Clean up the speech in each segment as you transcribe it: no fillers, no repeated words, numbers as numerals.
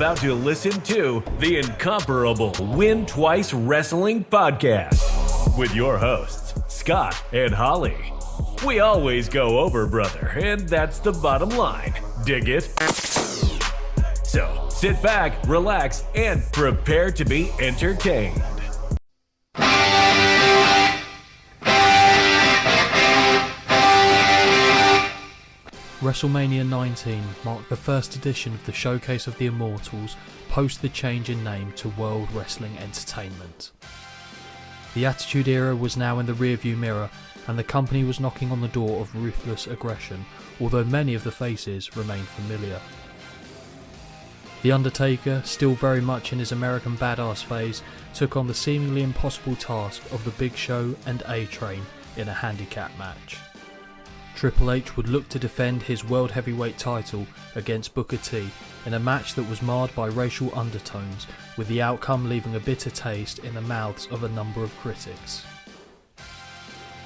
about to listen to the incomparable Win Twice Wrestling Podcast with your hosts, Scott and Holly. We always go over, brother, and that's the bottom line. Dig it? So, sit back, relax, and prepare to be entertained. WrestleMania 19 marked the first edition of the Showcase of the Immortals post the change in name to World Wrestling Entertainment. The Attitude Era was now in the rearview mirror, and the company was knocking on the door of Ruthless Aggression, although many of the faces remained familiar. The Undertaker, still very much in his American Badass phase, took on the seemingly impossible task of the Big Show and A-Train in a handicap match. Triple H would look to defend his World Heavyweight title against Booker T in a match that was marred by racial undertones, with the outcome leaving a bitter taste in the mouths of a number of critics.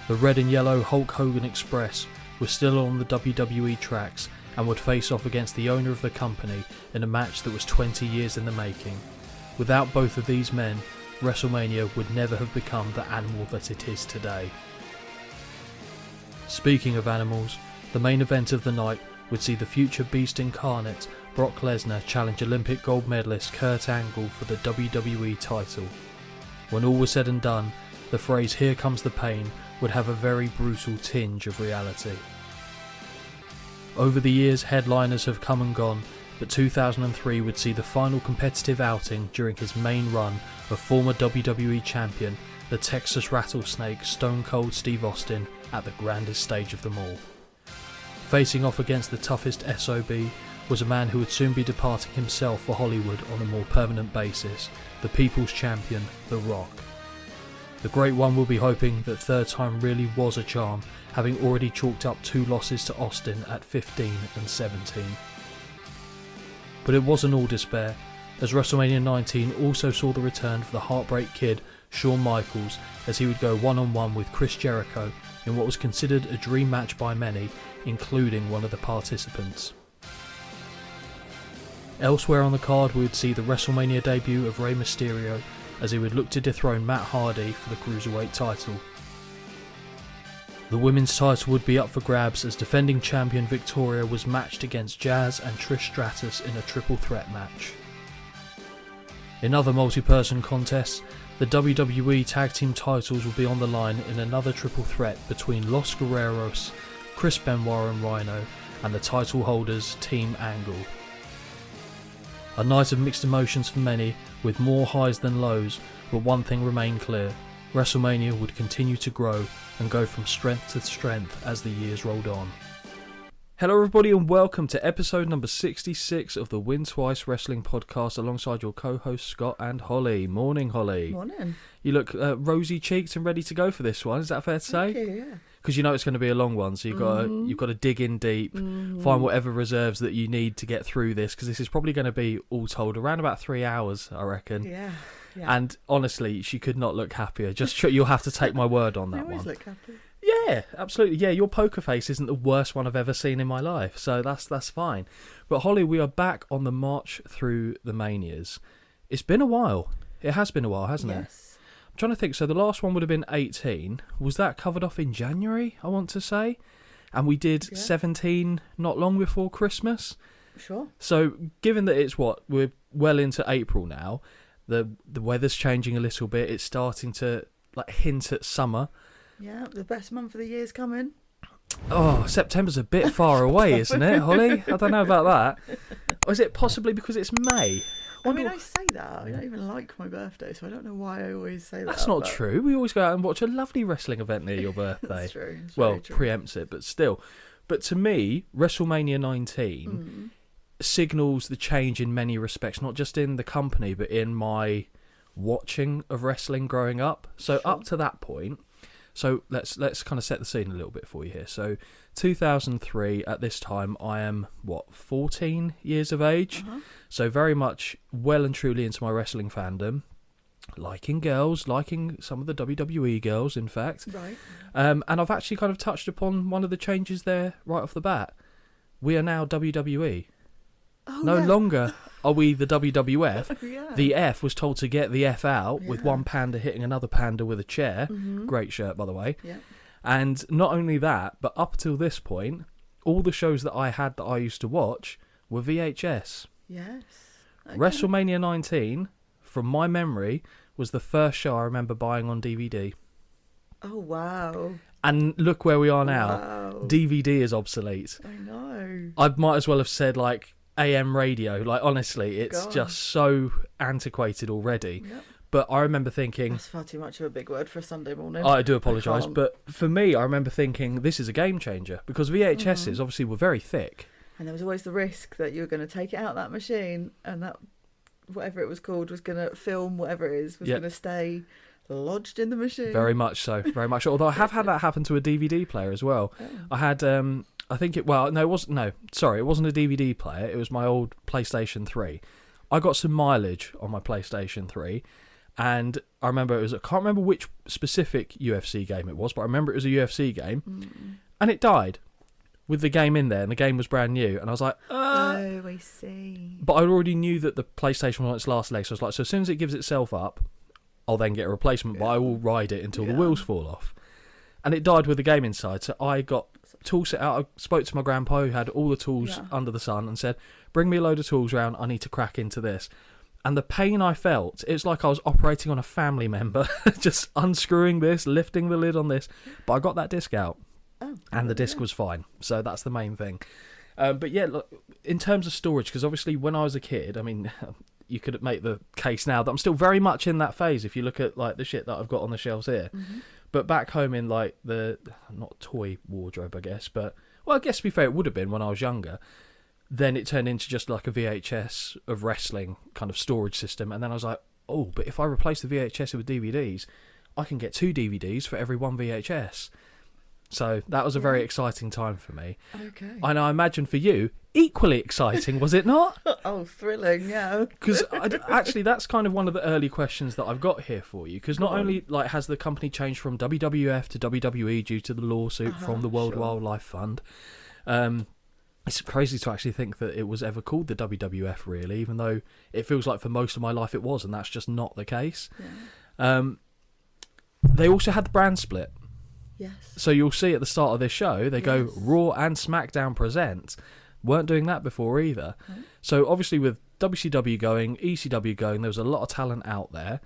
The red and yellow Hulk Hogan Express was still on the WWE tracks and would face off against the owner of the company in a match that was 20 years in the making. Without both of these men, WrestleMania would never have become the animal that it is today. Speaking of animals, the main event of the night would see the future beast incarnate Brock Lesnar challenge Olympic gold medalist Kurt Angle for the WWE title. When all was said and done, the phrase "here comes the pain" would have a very brutal tinge of reality. Over the years, headliners have come and gone, but 2003 would see the final competitive outing during his main run of former WWE champion, the Texas Rattlesnake Stone Cold Steve Austin, at the grandest stage of them all. Facing off against the toughest SOB was a man who would soon be departing himself for Hollywood on a more permanent basis, the People's Champion, The Rock. The Great One will be hoping that third time really was a charm, having already chalked up 2 losses to Austin at 15 and 17. But it wasn't all despair, as WrestleMania 19 also saw the return of the Heartbreak Kid, Shawn Michaels, as he would go one-on-one with Chris Jericho in what was considered a dream match by many, including one of the participants. Elsewhere on the card we would see the WrestleMania debut of Rey Mysterio, as he would look to dethrone Matt Hardy for the Cruiserweight title. The women's title would be up for grabs, as defending champion Victoria was matched against Jazz and Trish Stratus in a triple threat match. In other multi-person contests, the WWE Tag Team titles will be on the line in another triple threat between Los Guerreros, Chris Benoit and Rhino, and the title holders Team Angle. A night of mixed emotions for many, with more highs than lows, but one thing remained clear: WrestleMania would continue to grow and go from strength to strength as the years rolled on. Hello everybody and welcome to episode number 66 of the Win Twice Wrestling Podcast alongside your co-hosts Scott and Holly. Morning, Holly. Morning. You look rosy cheeked and ready to go for this one, is that fair to say? Thank you, yeah. Because you know it's going to be a long one, so you've got to dig in deep, find whatever reserves that you need to get through this, because this is probably going to be all told around about 3 hours, I reckon. Yeah. And honestly, she could not look happier. Just you'll have to take my word on that I always one. look happy. Yeah, absolutely. Yeah, your poker face isn't the worst one I've ever seen in my life, so that's fine. But Holly, we are back on the March Through The Manias. It's been a while. It has been a while, hasn't it? Yes. I'm trying to think. So the last one would have been 18. Was that covered off in January, I want to say? And we did 17 not long before Christmas. Sure. So given that we're well into April now, the weather's changing a little bit. It's starting to hint at summer. Yeah, the best month of the year's coming. Oh, September's a bit far away, isn't it, Holly? I don't know about that. Or is it possibly because it's May? I say that. I don't even like my birthday, so I don't know why I always say that. That's not true. We always go out and watch a lovely wrestling event near your birthday. That's true. Preempts it, but still. But to me, WrestleMania 19 signals the change in many respects, not just in the company, but in my watching of wrestling growing up. So up to that point, so let's kind of set the scene a little bit for you here. So 2003, at this time, I am, 14 years of age? So very much well and truly into my wrestling fandom. Liking girls, liking some of the WWE girls, in fact. Right. And I've actually kind of touched upon one of the changes there right off the bat. We are now WWE. Oh, No yeah. longer are we the WWF? Yeah. The F was told to get the F out with Yeah. one panda hitting another panda with a chair. Mm-hmm. Great shirt, by the way. Yeah. And not only that, but up till this point, all the shows that I had that I used to watch were VHS. Yes. Okay. WrestleMania 19, from my memory, was the first show I remember buying on DVD. Oh, wow. And look where we are now. Wow. DVD is obsolete. I know. I might as well have said, like, AM radio. Like, honestly, it's God. just so antiquated already. Yep. But I remember thinking... That's far too much of a big word for a Sunday morning. I do apologise, can't. but for me, I remember thinking, this is a game changer. Because VHSs, obviously, were very thick. And there was always the risk that you were going to take it out of that machine and that whatever it was called was going to film, whatever it is, was Yep. going to stay lodged in the machine. Very much so, very much so. Although I have had that happen to a DVD player as well. Oh. I had, I think it, well, no, it wasn't, no, sorry, it wasn't a DVD player. It was my old PlayStation 3. I got some mileage on my PlayStation 3. And I remember I can't remember which specific UFC game it was, but I remember it was a UFC game. And it died with the game in there, and the game was brand new. And I was like, Oh, I see. But I already knew that the PlayStation was on its last leg, so I was like, so as soon as it gives itself up, I'll then get a replacement, but I will ride it until the wheels fall off. And it died with the game inside, so I got tool set out. I spoke to my grandpa, who had all the tools under the sun, and said, bring me a load of tools round, I need to crack into this. And the pain I felt, it's like I was operating on a family member, just unscrewing this, lifting the lid on this. But I got that disc out, and the disc was fine. So that's the main thing. But yeah, look, in terms of storage, because obviously when I was a kid, I mean, you could make the case now that I'm still very much in that phase if you look at like the shit that I've got on the shelves here. But back home in like the, not toy wardrobe, I guess, but, well, I guess to be fair, it would have been when I was younger. Then it turned into just like a VHS of wrestling kind of storage system. And then I was like, oh, but if I replace the VHS with DVDs, I can get 2 DVDs for every 1 VHS. So that was a very exciting time for me. Okay. And I imagine for you, equally exciting, was it not? Oh, thrilling, yeah. Because actually, that's kind of one of the early questions that I've got here for you. Because not only like has the company changed from WWF to WWE due to the lawsuit from the World Wildlife Fund, it's crazy to actually think that it was ever called the WWF, really, even though it feels like for most of my life it was, and that's just not the case. Yeah. They also had the brand split. Yes. So you'll see at the start of this show, they go Raw and SmackDown present. Weren't doing that before either. So obviously with WCW going, ECW going, there was a lot of talent out there.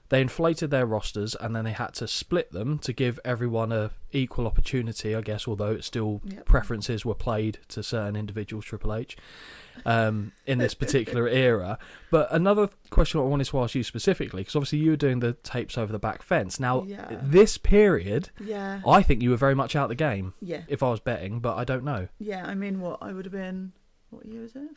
They inflated their rosters and then they had to split them to give everyone a equal opportunity, I guess, although it's still preferences were played to certain individuals, Triple H, in this particular era. But another question I wanted to ask you specifically, because obviously you were doing the tapes over the back fence. Now, this period, I think you were very much out the game, if I was betting, but I don't know. Yeah, I mean, I would have been, what year was it?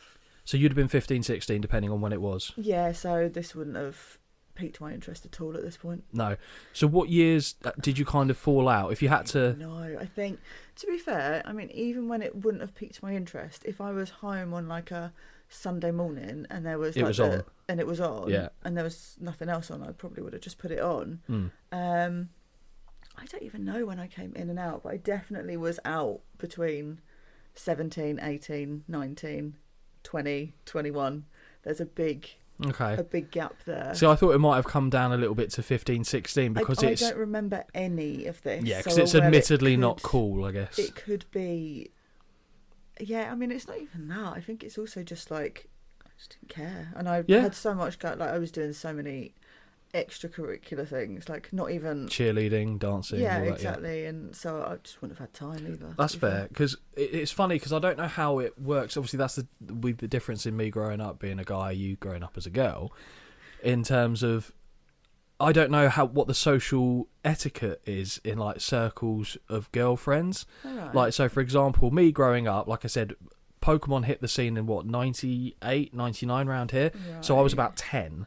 So you'd have been 15, 16, depending on when it was. Yeah, so this wouldn't have piqued my interest at all at this point. No. So what years did you kind of fall out? If you had to... No, I think, to be fair, I mean, even when it wouldn't have piqued my interest, if I was home on like a Sunday morning and there was... It was on. And it was on. Yeah. And there was nothing else on, I probably would have just put it on. I don't even know when I came in and out, but I definitely was out between 17, 18, 19, 20, 21. There's a big gap there. So I thought it might have come down a little bit to 15, 16 because I don't remember any of this. Yeah, because it's admittedly not cool, I guess. It could be... Yeah, I mean, it's not even that. I think it's also just like, I just didn't care. And I had so much... Like, I was doing so many extracurricular things, like not even... Cheerleading, dancing, all that, exactly. And so I just wouldn't have had time either. That's fair, because it's funny, because I don't know how it works. Obviously, that's the difference in me growing up being a guy, you growing up as a girl, in terms of... I don't know what the social etiquette is in like circles of girlfriends. Right. Like, so for example, me growing up, like I said, Pokemon hit the scene in 98, 99 round here. Right. So I was about 10.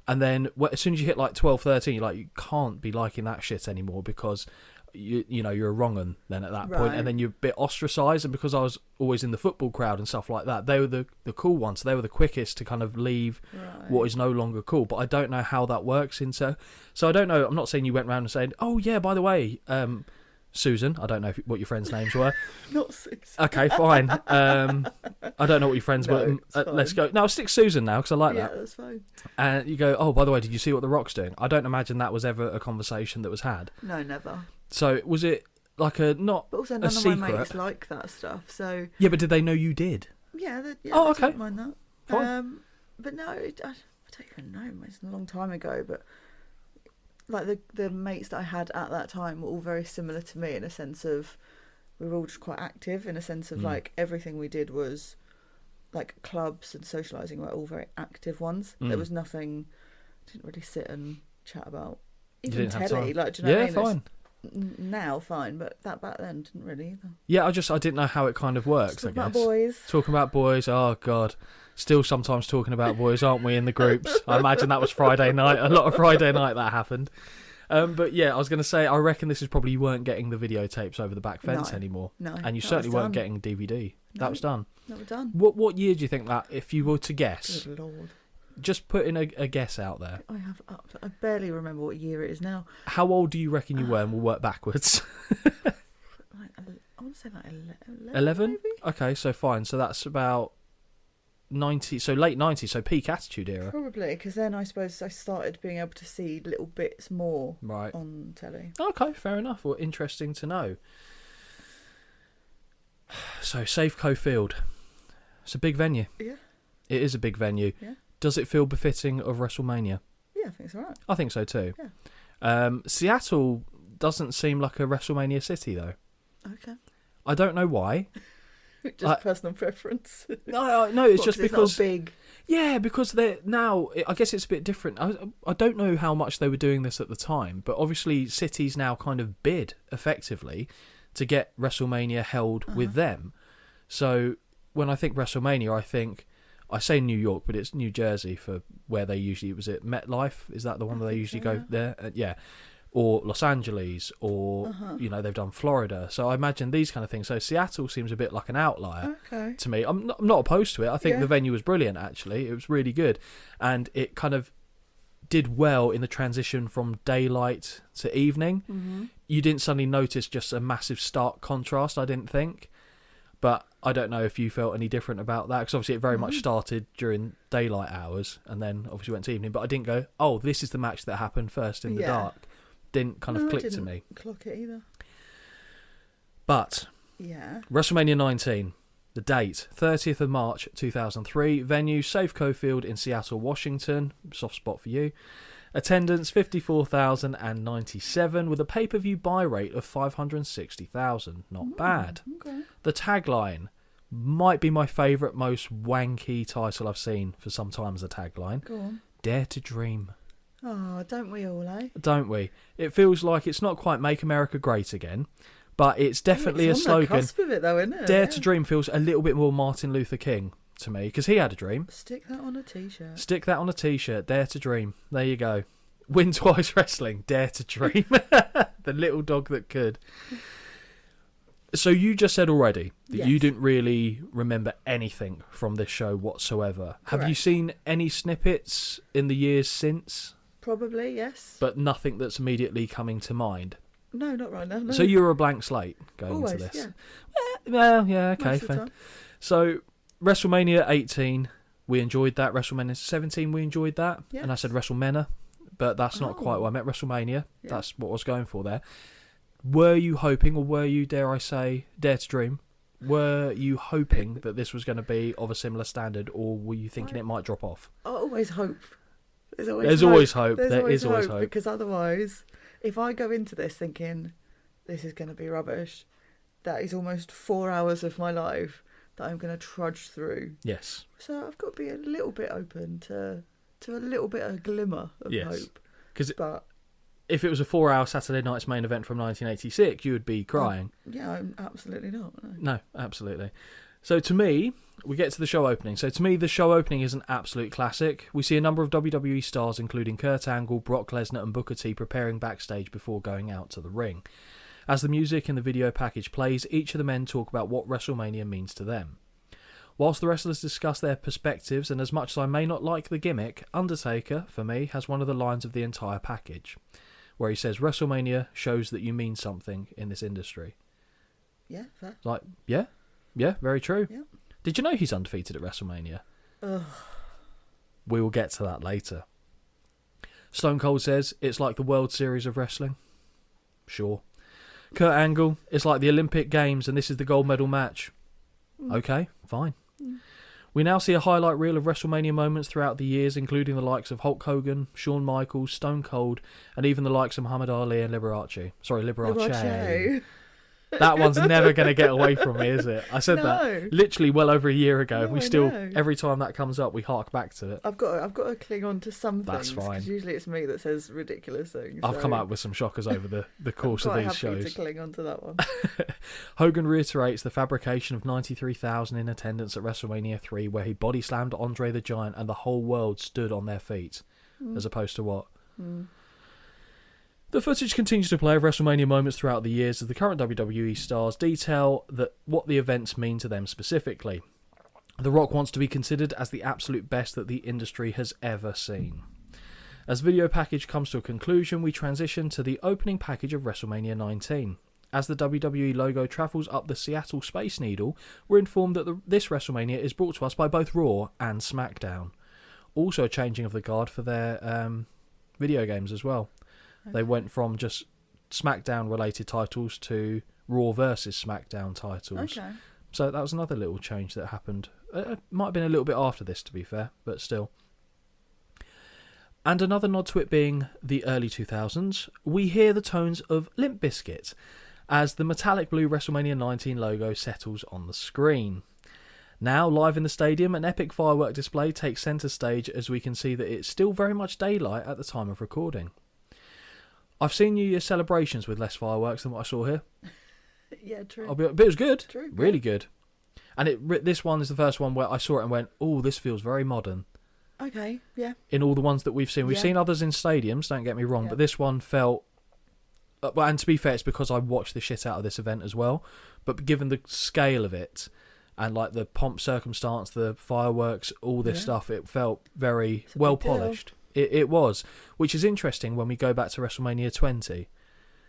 And then as soon as you hit like 12, 13, you're like, you can't be liking that shit anymore because you know you're a wrong un then at that point. And then you're a bit ostracised. And because I was always in the football crowd and stuff like that, they were the cool ones. They were the quickest to kind of leave what is no longer cool. But I don't know how that works. So I don't know. I'm not saying you went around and saying, oh yeah, by the way, Susan. I don't know what your friends' names were. Not Susan. Okay, fine. I don't know what your friends were. Let's go. No, I'll stick Susan now because I like that. Yeah, that's fine. And you go, oh, by the way, did you see what The Rock's doing? I don't imagine that was ever a conversation that was had. No, never. So was it like a not But also, a none of secret? my mates like that stuff. So Yeah, but did they know you did? yeah, Oh, they okay. didn't mind that. Fine. But no, I don't even know. It's a long time ago, but like the mates that I had at that time were all very similar to me in a sense of we were all just quite active in a sense of like everything we did was like clubs and socialising were all very active ones. There was nothing. Didn't really sit and chat about even telly. Like, do you know what I mean? Fine. Now, fine, but that back then didn't really either. Yeah, I didn't know how it kind of works. I guess. About boys. Talking about boys. Oh God. Still sometimes talking about boys, aren't we, in the groups? I imagine that was Friday night. A lot of Friday night that happened. But yeah, I was going to say, I reckon this is probably you weren't getting the videotapes over the back fence anymore. No. And you certainly weren't getting DVD. No, that was done. That was done. What year do you think that, if you were to guess? Good Lord. Just put in a guess out there. I barely remember what year it is now. How old do you reckon you were? And we'll work backwards. I want to say like 11 maybe? Okay, so fine. So that's about 90, so late 90s, so peak Attitude Era. Probably, because then I suppose I started being able to see little bits more right on telly. Okay, fair enough. Well, interesting to know. So, Safeco Field. It's a big venue. Yeah. It is a big venue. Yeah. Does it feel befitting of WrestleMania? Yeah, I think it's alright. I think so too. Yeah. Seattle doesn't seem like a WrestleMania city, though. Okay. I don't know why. Just personal preference. No, it's just because it's not big. Yeah, because they're now. I guess it's a bit different. I don't know how much they were doing this at the time, but obviously cities now kind of bid effectively to get WrestleMania held with them. So when I think WrestleMania, I say New York, but it's New Jersey for where they usually was it MetLife? Is that the one where they usually go there? Yeah. Or Los Angeles, or they've done Florida. So I imagine these kind of things. So Seattle seems a bit like an outlier to me. I'm not opposed to it. I think the venue was brilliant. Actually, it was really good, and it kind of did well in the transition from daylight to evening. Mm-hmm. You didn't suddenly notice just a massive stark contrast. I didn't think, but I don't know if you felt any different about that, because obviously it very much started during daylight hours and then obviously went to evening. But I didn't go, oh, this is the match that happened first in the dark. Didn't kind of click to me. Clock it either. But WrestleMania 19, the date 30th of March 2003, venue Safeco Field in Seattle, Washington. Soft spot for you. Attendance 54,097 with a pay-per-view buy rate of 560,000. Not bad. Okay. The tagline might be my favourite, most wanky title I've seen for some time as a tagline. Go on. Dare to Dream. Oh, don't we all, eh? Don't we? It feels like it's not quite Make America Great Again, but it's definitely it's a slogan. On the cusp of it, though, isn't it? Dare to Dream feels a little bit more Martin Luther King to me, because he had a dream. Stick that on a t-shirt. Stick that on a t-shirt. Dare to Dream. There you go. Win Twice Wrestling. Dare to Dream. The little dog that could. So you just said already that you didn't really remember anything from this show whatsoever. Correct. Have you seen any snippets in the years since? Probably, yes. But nothing that's immediately coming to mind. No, not right now. No. So you're a blank slate going into this. Yeah. Well, yeah, okay, Most of the fair. time. So WrestleMania 18, we enjoyed that. WrestleMania 17, we enjoyed that. Yes. And I said WrestleMania, but that's not quite what I meant. WrestleMania, that's what I was going for there. Were you hoping, or were you, dare I say, dare to dream, were you hoping that this was going to be of a similar standard, or were you thinking it might drop off? I always hope. There's always hope. There is always hope. Because otherwise, if I go into this thinking this is going to be rubbish, that is almost 4 hours of my life that I'm going to trudge through. Yes. So I've got to be a little bit open to a little bit of glimmer of hope. But if it was a 4-hour Saturday night's main event from 1986, you would be crying. I'm absolutely not. No, absolutely. So to me, we get to the show opening. So to me, the show opening is an absolute classic. We see a number of WWE stars, including Kurt Angle, Brock Lesnar and Booker T, preparing backstage before going out to the ring. As the music in the video package plays, each of the men talk about what WrestleMania means to them. Whilst the wrestlers discuss their perspectives, and as much as I may not like the gimmick, Undertaker, for me, has one of the lines of the entire package. where he says WrestleMania shows that you mean something in this industry. Yeah, fair. Like, yeah, very true. Yeah. Did you know he's undefeated at WrestleMania? Ugh. We will get to that later. Stone Cold says it's like the World Series of wrestling. Sure. Kurt Angle, it's like the Olympic Games and this is the gold medal match. Okay, fine. We now see a highlight reel of WrestleMania moments throughout the years, including the likes of Hulk Hogan, Shawn Michaels, Stone Cold, and even the likes of Muhammad Ali and Liberace. Sorry, Liberace. That one's never going to get away from me, is it? I said that literally well over a year ago. We still, every time that comes up, we hark back to it. I've got to cling on to some things. That's fine. 'Cause usually it's me that says ridiculous things. I've come up with some shockers over the course of these shows. I'm happy to cling on to that one. Hogan reiterates the fabrication of 93,000 in attendance at WrestleMania 3, where he body slammed Andre the Giant and the whole world stood on their feet, as opposed to what? The footage continues to play of WrestleMania moments throughout the years as the current WWE stars detail what the events mean to them specifically. The Rock wants to be considered as the absolute best that the industry has ever seen. As video package comes to a conclusion, we transition to the opening package of WrestleMania 19. As the WWE logo travels up the Seattle Space Needle, we're informed that this WrestleMania is brought to us by both Raw and SmackDown. Also a changing of the guard for their video games as well. Okay. They went from just SmackDown-related titles to Raw versus SmackDown titles. Okay. So that was another little change that happened. It might have been a little bit after this, to be fair, but still. And another nod to it being the early 2000s, we hear the tones of Limp Bizkit as the metallic blue WrestleMania 19 logo settles on the screen. Now, live in the stadium, an epic firework display takes centre stage as we can see that it's still very much daylight at the time of recording. I've seen New Year's celebrations with less fireworks than what I saw here. Yeah, true. But it was good. True. Really good. And this one is the first one where I saw it and went, oh, this feels very modern. Okay, yeah. In all the ones that we've seen. We've seen others in stadiums, don't get me wrong, but this one felt... and to be fair, it's because I watched the shit out of this event as well. But given the scale of it, and like the pomp circumstance, the fireworks, all this stuff, it felt very well polished. It was, which is interesting when we go back to WrestleMania 20.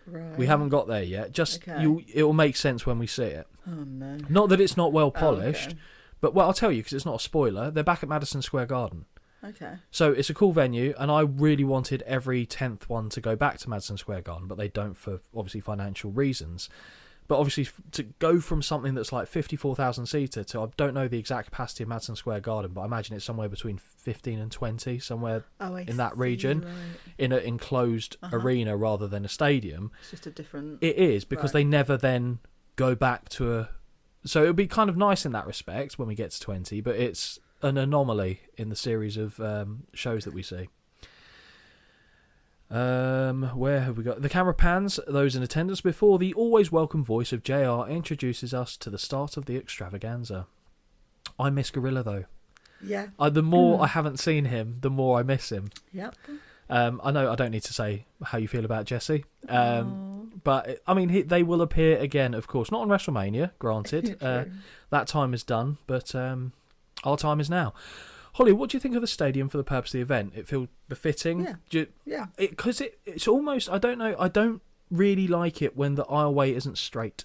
Right. We haven't got there yet. It will make sense when we see it. Oh no! Not that it's not well polished, but I'll tell you because it's not a spoiler. They're back at Madison Square Garden. Okay. So it's a cool venue, and I really wanted every 10th one to go back to Madison Square Garden, but they don't for obviously financial reasons. But obviously, to go from something that's like 54,000 seater to, I don't know the exact capacity of Madison Square Garden, but I imagine it's somewhere between 15 and 20, somewhere in that region, in an enclosed arena rather than a stadium. It's just a different... It is, because they never then go back to a... So it would be kind of nice in that respect when we get to 20, but it's an anomaly in the series of shows that we see. Where have we got? The camera pans those in attendance before the always welcome voice of JR introduces us to the start of the extravaganza. I miss Gorilla though. Yeah. The more I haven't seen him, the more I miss him. Yep. I know I don't need to say how you feel about Jesse. But I mean, they will appear again, of course, not on WrestleMania, granted. That time is done, but our time is now. Holly, what do you think of the stadium for the purpose of the event? It feels befitting? Yeah. Because it's almost, I don't know, I don't really like it when the aisleway isn't straight.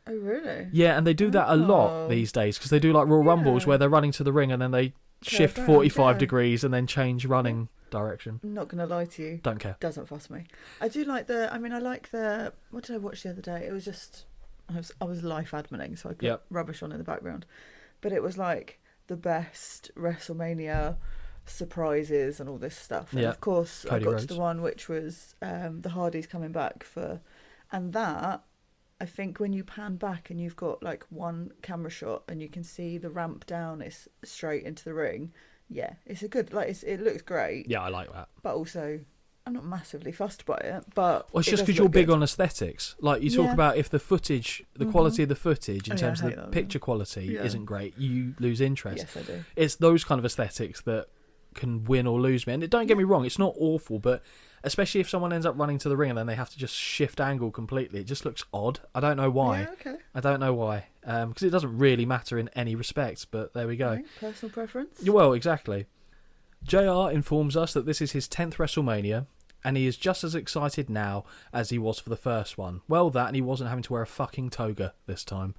Oh, really? Yeah, and they do that a lot these days, because they do like Royal Rumbles where they're running to the ring and then they shift 45 degrees and then change running direction. I'm not going to lie to you. Don't care. Doesn't fuss me. I do like I like the, what did I watch the other day? It was just, I was life admining, so I put rubbish on in the background. But it was like the best WrestleMania surprises and all this stuff. And of course, I got to the one which was the Hardys coming back for, and that, I think when you pan back and you've got like one camera shot and you can see the ramp down, it's straight into the ring. Yeah, it's a good, like, it looks great. Yeah, I like that. But also, I'm not massively fussed by it. But it's just because you're big on aesthetics. Like, you talk about if the footage, the quality of the footage in terms of the picture quality isn't great, you lose interest. Yes, I do. It's those kind of aesthetics that can win or lose me. And don't get me wrong, it's not awful, but especially if someone ends up running to the ring and then they have to just shift angle completely, it just looks odd. I don't know why. Yeah, okay. I don't know why. Because it doesn't really matter in any respect, but there we go. Right, personal preference? Well, exactly. JR informs us that this is his 10th WrestleMania, and he is just as excited now as he was for the first one. Well, that, and he wasn't having to wear a fucking toga this time.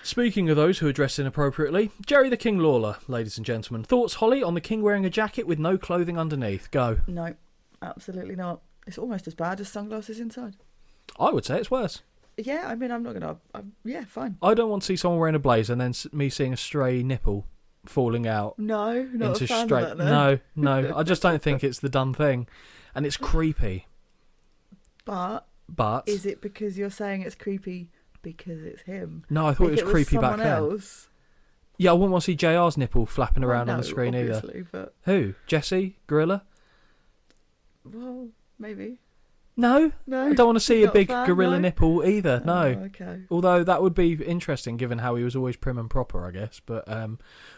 Speaking of those who are dressed inappropriately, Jerry the King Lawler, ladies and gentlemen. Thoughts, Holly, on the King wearing a jacket with no clothing underneath? Go. No, absolutely not. It's almost as bad as sunglasses inside. I would say it's worse. Yeah, I mean, I'm not going to... Yeah, fine. I don't want to see someone wearing a blazer and then me seeing a stray nipple falling out. No, not into a fan straight. of that, No. I just don't think it's the done thing. And it's creepy. But is it because you're saying it's creepy because it's him? No, I thought it was creepy back then. Else, yeah, I wouldn't want to see JR's nipple flapping around on the screen either. But... Who? Jesse? Gorilla? Well, maybe. No, I don't want to see a big gorilla nipple either. No. Okay. Although that would be interesting, given how he was always prim and proper, I guess. But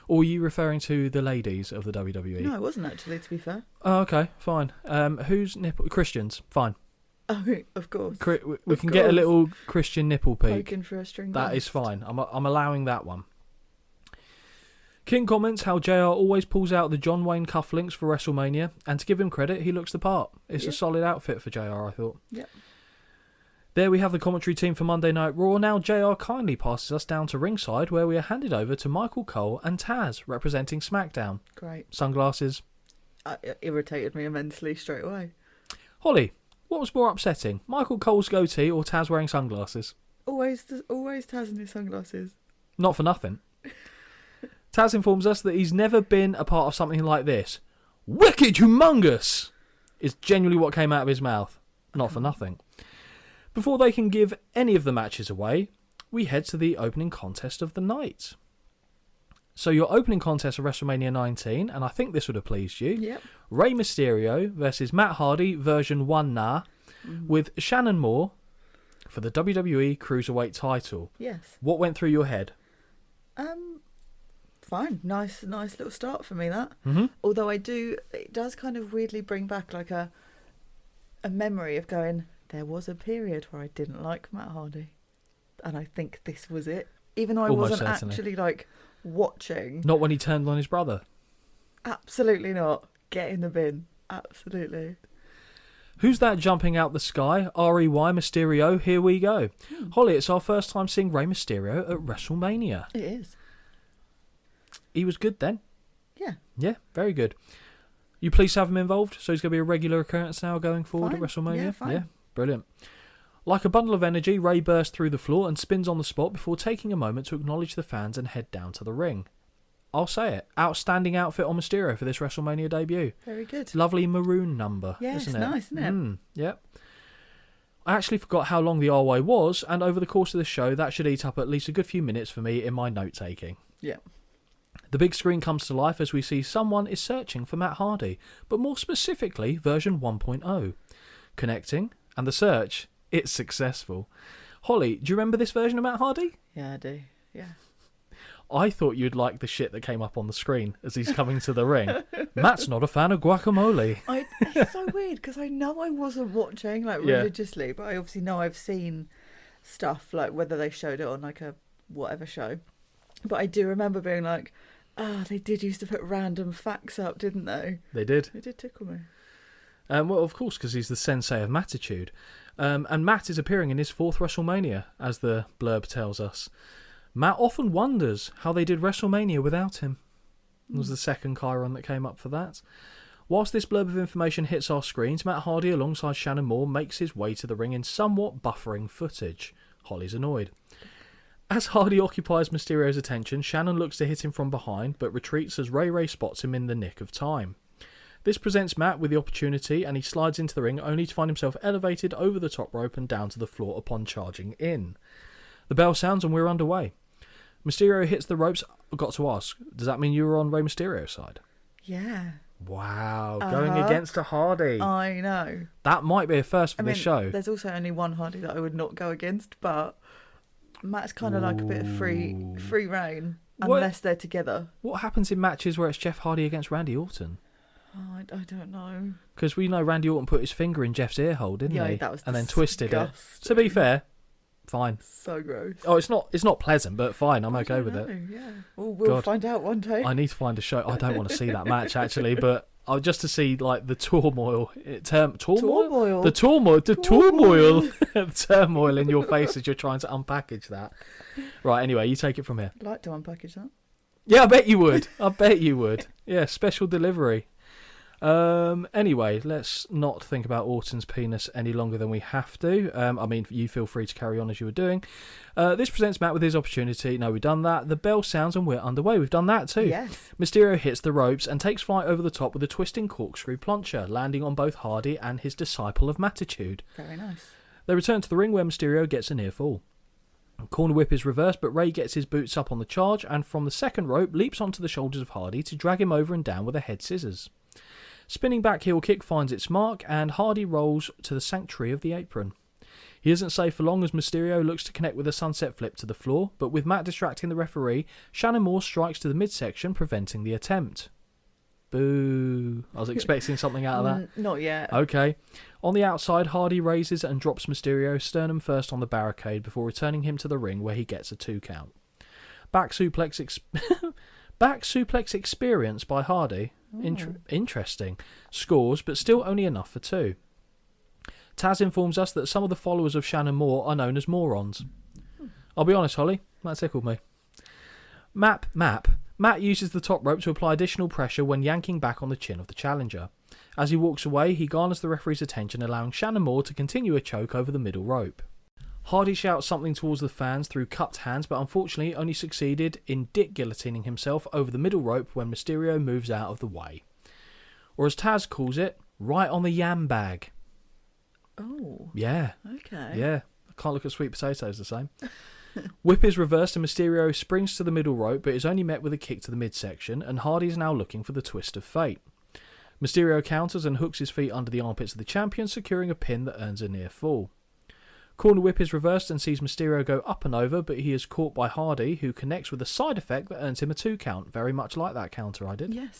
or are you referring to the ladies of the WWE? No, I wasn't actually. To be fair. Oh, okay, fine. Whose nipple? Christians, fine. Oh, of course. We can get a little Christian nipple peek. Poking for a string. That is fine. I'm allowing that one. King comments how JR always pulls out the John Wayne cufflinks for WrestleMania, and to give him credit, he looks the part. It's a solid outfit for JR, I thought. Yeah. There we have the commentary team for Monday Night Raw. Now JR kindly passes us down to ringside, where we are handed over to Michael Cole and Taz, representing SmackDown. Great. Sunglasses. It irritated me immensely straight away. Holly, what was more upsetting, Michael Cole's goatee or Taz wearing sunglasses? Always Taz in his sunglasses. Not for nothing. Taz informs us that he's never been a part of something like this. Wicked humongous is genuinely what came out of his mouth. Not for nothing. Before they can give any of the matches away, we head to the opening contest of the night. So your opening contest of WrestleMania 19, and I think this would have pleased you. Yep. Rey Mysterio versus Matt Hardy version 1 nah, with Shannon Moore for the WWE Cruiserweight title. Yes. What went through your head? Fine. Nice little start for me, that. Mm-hmm. Although it does kind of weirdly bring back like a memory of going, there was a period where I didn't like Matt Hardy. And I think this was it. Even though I Almost wasn't certainly. actually like watching. Not when he turned on his brother. Absolutely not. Get in the bin. Absolutely. Who's that jumping out the sky? R-E-Y Mysterio. Here we go. Holly, it's our first time seeing Rey Mysterio at WrestleMania. It is. He was good then. Yeah. Yeah, very good. You pleased to have him involved? So he's going to be a regular occurrence now going forward Fine. at WrestleMania? Yeah, fine. Yeah, brilliant. Like a bundle of energy, Rey bursts through the floor and spins on the spot before taking a moment to acknowledge the fans and head down to the ring. I'll say it. Outstanding outfit on Mysterio for this WrestleMania debut. Very good. Lovely maroon number, Yeah, isn't it's it? nice, isn't it? Yep. I actually forgot how long the R-Way was, and over the course of the show, that should eat up at least a good few minutes for me in my note-taking. Yeah. The big screen comes to life as we see someone is searching for Matt Hardy, but more specifically, version 1.0. Connecting, and the search, it's successful. Holly, do you remember this version of Matt Hardy? Yeah, I do. Yeah. I thought you'd like the shit that came up on the screen as he's coming to the ring. Matt's not a fan of guacamole. It's so weird because I know I wasn't watching religiously, but I obviously know I've seen stuff like whether they showed it on like a whatever show. But I do remember being like, they did used to put random facts up, didn't they? They did. It did tickle me. Well, of course, because he's the sensei of Mattitude. And Matt is appearing in his 4th WrestleMania, as the blurb tells us. Matt often wonders how they did WrestleMania without him. It was the second chyron that came up for that. Whilst this blurb of information hits our screens, Matt Hardy alongside Shannon Moore makes his way to the ring in somewhat buffering footage. Holly's annoyed. As Hardy occupies Mysterio's attention, Shannon looks to hit him from behind, but retreats as Ray spots him in the nick of time. This presents Matt with the opportunity, and he slides into the ring only to find himself elevated over the top rope and down to the floor upon charging in. The bell sounds and we're underway. Mysterio hits the ropes. I've got to ask, does that mean you were on Rey Mysterio's side? Yeah. Wow, going against a Hardy. I know. That might be a first for this show. There's also only one Hardy that I would not go against, but Matt's kind of like a bit of free reign unless they're together. What happens in matches where it's Jeff Hardy against Randy Orton? Oh, I don't know. Because we know Randy Orton put his finger in Jeff's ear hole, didn't he? Yeah, that was and then twisted it. disgusting. To be fair, fine. So gross. Oh, it's not pleasant, but fine. I'm okay with it. Yeah. Well, we'll find out one day. I need to find a show. I don't want to see that match actually, but just to see like the turmoil, the turmoil in your face as you're trying to unpackage that. Right, anyway, you take it from here. I'd like to unpackage that. Yeah, I bet you would. Yeah, special delivery. Anyway, let's not think about Orton's penis any longer than we have to. I mean, you feel free to carry on as you were doing. This presents Matt with his opportunity. No, we've done that. The bell sounds and we're underway. We've done that too. Yes. Mysterio hits the ropes and takes flight over the top with a twisting corkscrew plancher, landing on both Hardy and his disciple of Mattitude. Very nice. They return to the ring where Mysterio gets a near fall. Corner whip is reversed, but Ray gets his boots up on the charge and from the second rope leaps onto the shoulders of Hardy to drag him over and down with a head scissors. Spinning back heel kick finds its mark and Hardy rolls to the sanctuary of the apron. He isn't safe for long as Mysterio looks to connect with a sunset flip to the floor, but with Matt distracting the referee, Shannon Moore strikes to the midsection, preventing the attempt. Boo. I was expecting something out of that. Not yet. Okay. On the outside, Hardy raises and drops Mysterio sternum first on the barricade before returning him to the ring where he gets a 2 count. Back suplex experience by Hardy. Interesting. Scores, but still only enough for 2. Taz informs us that some of the followers of Shannon Moore are known as morons. I'll be honest, Holly, that tickled me. Matt uses the top rope to apply additional pressure when yanking back on the chin of the challenger. As he walks away, he garners the referee's attention, allowing Shannon Moore to continue a choke over the middle rope. Hardy shouts something towards the fans through cupped hands, but unfortunately only succeeded in dick guillotining himself over the middle rope when Mysterio moves out of the way. Or as Taz calls it, right on the yam bag. Oh. Yeah. Okay. Yeah. I can't look at sweet potatoes the same. Whip is reversed and Mysterio springs to the middle rope, but is only met with a kick to the midsection, and Hardy is now looking for the twist of fate. Mysterio counters and hooks his feet under the armpits of the champion, securing a pin that earns a near fall. Corner whip is reversed and sees Mysterio go up and over, but he is caught by Hardy, who connects with a side effect that earns him a 2 count. Very much like that counter I did. Yes.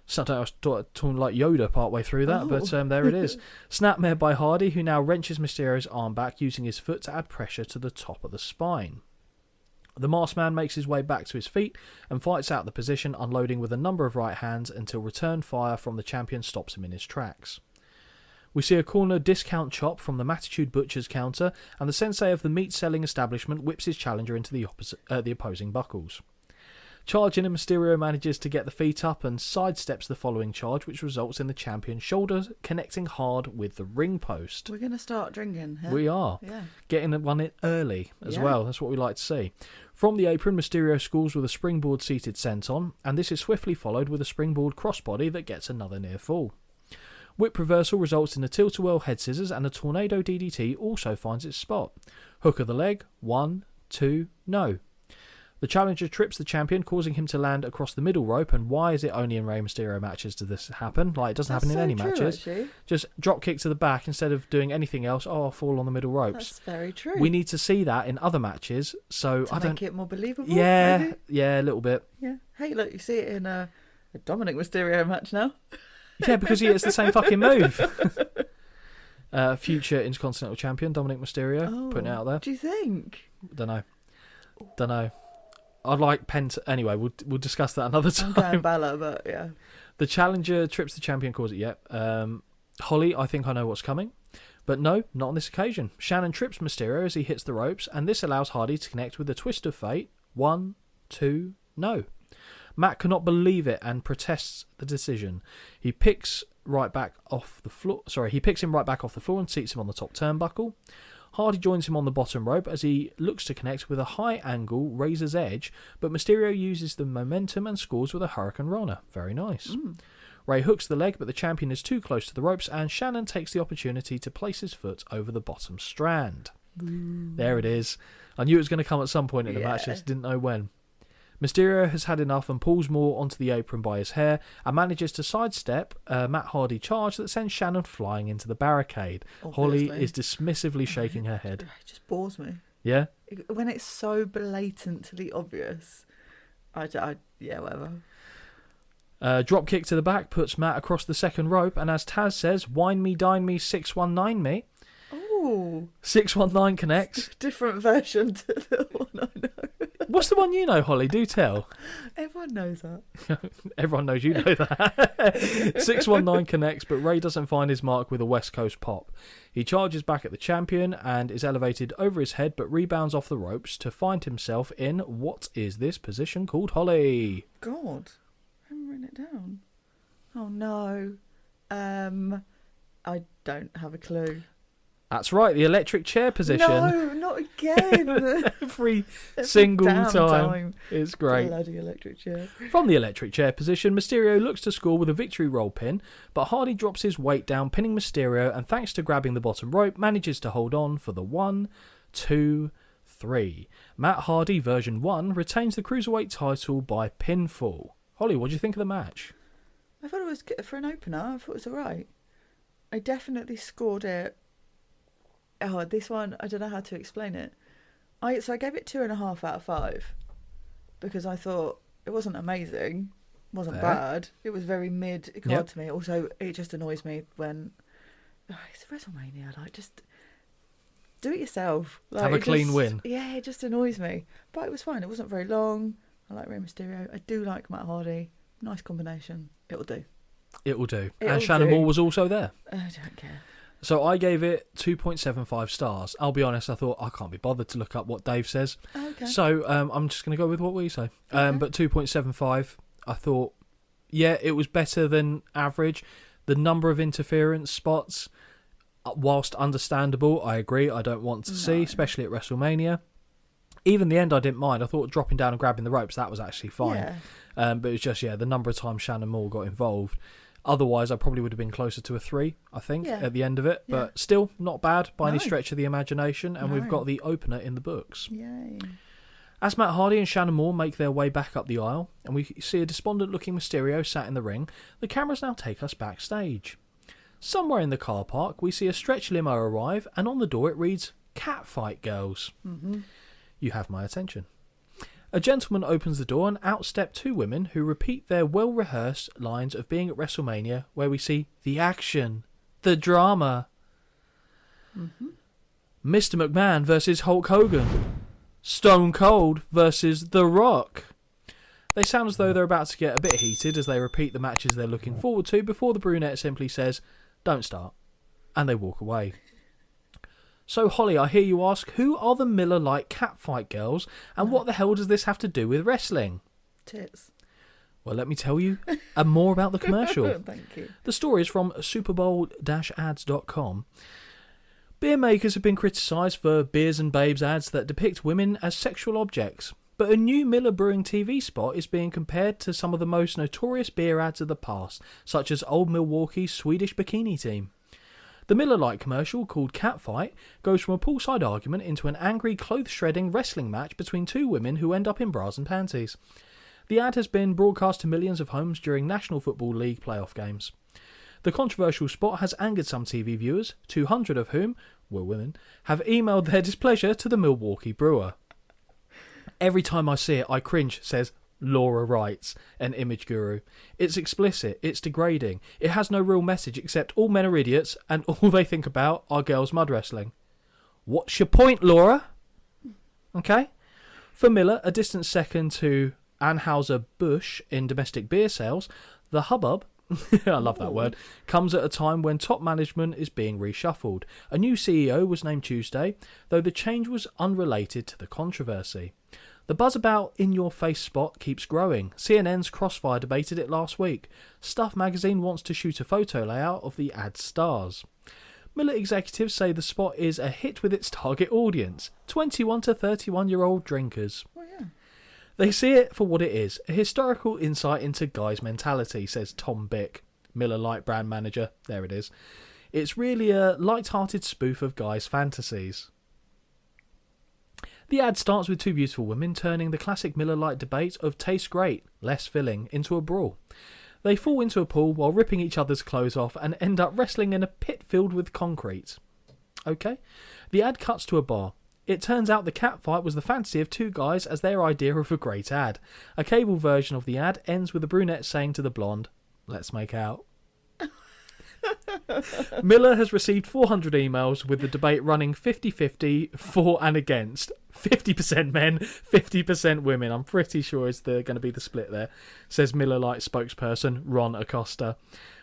Sometimes I was talking like Yoda partway through that, but there it is. Snapmare by Hardy, who now wrenches Mysterio's arm back, using his foot to add pressure to the top of the spine. The masked man makes his way back to his feet and fights out the position, unloading with a number of right hands until return fire from the champion stops him in his tracks. We see a corner discount chop from the Mattitude Butcher's counter, and the sensei of the meat-selling establishment whips his challenger into the opposing buckles. Charging, and Mysterio manages to get the feet up and sidesteps the following charge, which results in the champion's shoulders connecting hard with the ring post. We're going to start drinking. Huh? We are. Yeah. Getting one in early as well. That's what we like to see. From the apron, Mysterio schools with a springboard seated senton, and this is swiftly followed with a springboard crossbody that gets another near fall. Whip reversal results in a tilt-a-whirl head scissors, and a tornado DDT also finds its spot. Hook of the leg, 1, 2, no. The challenger trips the champion, causing him to land across the middle rope, and why is it only in Rey Mysterio matches does this happen? Like, it doesn't happen in any matches. Actually. Just drop kick to the back instead of doing anything else. Oh, I'll fall on the middle ropes. That's very true. We need to see that in other matches, so to I don't... make it more believable, Yeah, maybe? yeah, a little bit. Yeah. Hey, look, you see it in a Dominic Mysterio match now. Yeah, because it's the same fucking move. Future Intercontinental Champion, Dominic Mysterio, putting it out there. What do you think? Don't know. I'd like Penta. Anyway, we'll discuss that another time. I'm going Balor, but yeah. The challenger trips the champion, calls it yep. Holly, I think I know what's coming. But no, not on this occasion. Shannon trips Mysterio as he hits the ropes, and this allows Hardy to connect with the twist of fate. 1, 2, no. Matt cannot believe it and protests the decision. He picks him right back off the floor and seats him on the top turnbuckle. Hardy joins him on the bottom rope as he looks to connect with a high angle razor's edge, but Mysterio uses the momentum and scores with a Hurricane Rana. Very nice. Ray hooks the leg, but the champion is too close to the ropes, and Shannon takes the opportunity to place his foot over the bottom strand. There it is. I knew it was going to come at some point in the match, just didn't know when. Mysterio has had enough and pulls Moore onto the apron by his hair and manages to sidestep a Matt Hardy charge that sends Shannon flying into the barricade. Obviously. Holly is dismissively shaking her head. It just bores me. Yeah? When it's so blatantly obvious, yeah, whatever. Drop kick to the back puts Matt across the second rope, and as Taz says, wine me, dine me, 619 me. Oh. 619 connects. Different version to the one I know. What's the one you know, Holly? Do tell. Everyone knows that. Everyone knows you know that. 619 connects, but Ray doesn't find his mark with a West Coast pop. He charges back at the champion and is elevated over his head, but rebounds off the ropes to find himself in what is this position called, Holly? God, I haven't written it down. Oh no. I don't have a clue. That's right, the electric chair position. No, not again. Every single damn time. It's great. Bloody electric chair. From the electric chair position, Mysterio looks to score with a victory roll pin, but Hardy drops his weight down, pinning Mysterio, and thanks to grabbing the bottom rope, manages to hold on for the 1, 2, 3. Matt Hardy, version 1, retains the Cruiserweight title by pinfall. Holly, what do you think of the match? I thought it was good for an opener. I thought it was alright. I definitely scored it. Oh, this one, I don't know how to explain it. So I gave it 2.5 out of 5 because I thought it wasn't amazing, wasn't bad. It was very mid-card to me. Also, it just annoys me when it's WrestleMania. Like, just do it yourself. Like, have a clean win. Yeah, it just annoys me. But it was fine. It wasn't very long. I like Rey Mysterio. I do like Matt Hardy. Nice combination. It'll do. It will do. And Shannon Moore was also there. I don't care. So I gave it 2.75 stars. I'll be honest, I thought I can't be bothered to look up what Dave says. Okay. So I'm just going to go with what we say. Okay. But 2.75, I thought, yeah, it was better than average. The number of interference spots, whilst understandable, I agree, I don't want to see, especially at WrestleMania. Even the end I didn't mind. I thought dropping down and grabbing the ropes, that was actually fine. Yeah. But it was just, the number of times Shannon Moore got involved. Otherwise, I probably would have been closer to a 3, I think, at the end of it. Yeah. But still, not bad by any stretch of the imagination. And we've got the opener in the books. Yay. As Matt Hardy and Shannon Moore make their way back up the aisle, and we see a despondent-looking Mysterio sat in the ring, the cameras now take us backstage. Somewhere in the car park, we see a stretch limo arrive, and on the door it reads, "Catfight Girls." Mm-hmm. You have my attention. A gentleman opens the door and out step 2 women who repeat their well-rehearsed lines of being at WrestleMania, where we see the action, the drama. Mm-hmm. Mr. McMahon versus Hulk Hogan. Stone Cold versus The Rock. They sound as though they're about to get a bit heated as they repeat the matches they're looking forward to before the brunette simply says, "Don't start," and they walk away. So, Holly, I hear you ask, who are the Miller Lite Catfight Girls, and what the hell does this have to do with wrestling? Tits. Well, let me tell you more about the commercial. Thank you. The story is from superbowl-ads.com. Beer makers have been criticised for Beers and Babes ads that depict women as sexual objects, but a new Miller Brewing TV spot is being compared to some of the most notorious beer ads of the past, such as Old Milwaukee's Swedish Bikini Team. The Miller Lite commercial, called Catfight, goes from a poolside argument into an angry clothes-shredding wrestling match between 2 women who end up in bras and panties. The ad has been broadcast to millions of homes during National Football League playoff games. The controversial spot has angered some TV viewers, 200 of whom were women, have emailed their displeasure to the Milwaukee Brewer. "Every time I see it, I cringe," says Laura writes, an image guru. "It's explicit, it's degrading, it has no real message except all men are idiots and all they think about are girls mud wrestling." What's your point, Laura? Okay. For Miller, a distant second to Anheuser-Busch in domestic beer sales, the hubbub, I love that word, comes at a time when top management is being reshuffled. A new CEO was named Tuesday, though the change was unrelated to the controversy. The buzz about in-your-face spot keeps growing. CNN's Crossfire debated it last week. Stuff magazine wants to shoot a photo layout of the ad stars. Miller executives say the spot is a hit with its target audience, 21 to 31-year-old drinkers. Well, yeah. They see it for what it is, a historical insight into guys' mentality, says Tom Bick, Miller Lite brand manager. There it is. It's really a light-hearted spoof of guys' fantasies. The ad starts with 2 beautiful women turning the classic Miller Lite debate of tastes great, less filling, into a brawl. They fall into a pool while ripping each other's clothes off and end up wrestling in a pit filled with concrete. Okay. The ad cuts to a bar. It turns out the catfight was the fantasy of 2 guys as their idea of a great ad. A cable version of the ad ends with the brunette saying to the blonde, "Let's make out." Miller has received 400 emails with the debate running 50-50 for and against. 50% men, 50% women. I'm pretty sure it's going to be the split there, says Miller Lite spokesperson Ron Acosta.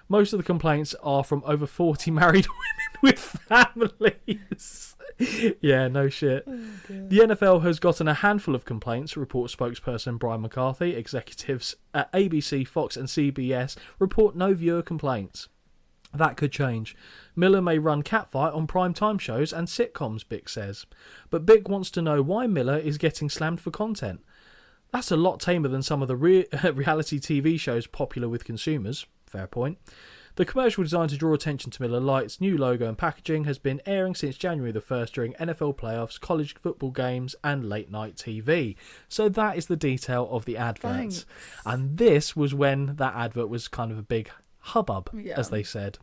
Most of the complaints are from over 40 married women with families. Yeah, no shit. Oh, the NFL has gotten a handful of complaints, reports spokesperson Brian McCarthy. Executives at ABC, Fox and CBS report no viewer complaints. That could change. Miller may run catfight on primetime shows and sitcoms, Bick says. But Bick wants to know why Miller is getting slammed for content. That's a lot tamer than some of the reality TV shows popular with consumers. Fair point. The commercial designed to draw attention to Miller Lite's new logo and packaging has been airing since January the 1st during NFL playoffs, college football games and late night TV. So that is the detail of the adverts. Thanks. And this was when that advert was kind of a big hubbub, as they said.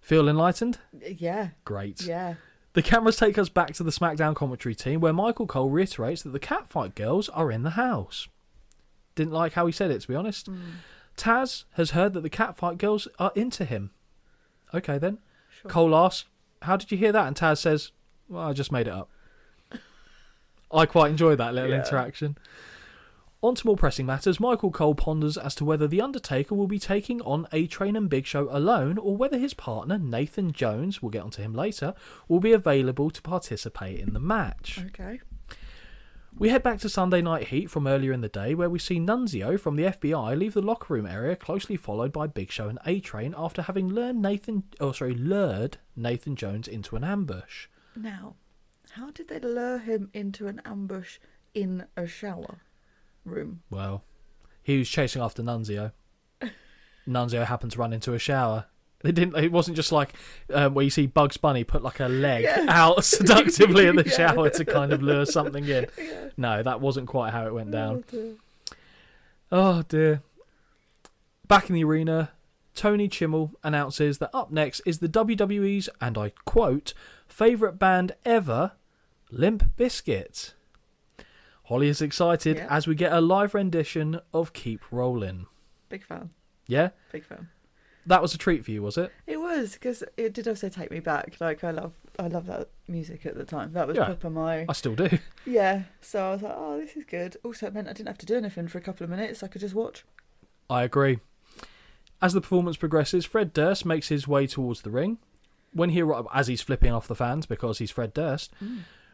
Feel enlightened? Yeah. Great. Yeah. The cameras take us back to the SmackDown commentary team where Michael Cole reiterates that the Catfight girls are in the house. Didn't like how he said it, to be honest. Taz has heard that the Catfight girls are into him. Okay then. Sure. Cole asks, how did you hear that? And Taz says, well, I just made it up. I quite enjoy that little interaction. On to more pressing matters, Michael Cole ponders as to whether The Undertaker will be taking on A-Train and Big Show alone or whether his partner, Nathan Jones, we'll get onto him later, will be available to participate in the match. Okay. We head back to Sunday Night Heat from earlier in the day where we see Nunzio from the FBI leave the locker room area closely followed by Big Show and A-Train after having lured Nathan Jones into an ambush. Now, how did they lure him into an ambush in a shower room? Well, he was chasing after Nunzio. Nunzio happened to run into a shower. It wasn't just like where you see Bugs Bunny put like a leg out seductively in the shower to kind of lure something in. Yeah. No, that wasn't quite how it went down. Oh dear. Back in the arena, Tony Chimmel announces that up next is the WWE's, and I quote, favourite band ever, Limp Bizkit. Holly is excited as we get a live rendition of Keep Rollin'. Big fan. Yeah? Big fan. That was a treat for you, was it? It was, because it did also take me back. Like, I love that music at the time. That was proper my... I still do. Yeah, so I was like, oh, this is good. Also, it meant I didn't have to do anything for a couple of minutes. I could just watch. I agree. As the performance progresses, Fred Durst makes his way towards the ring. As he's flipping off the fans, because he's Fred Durst.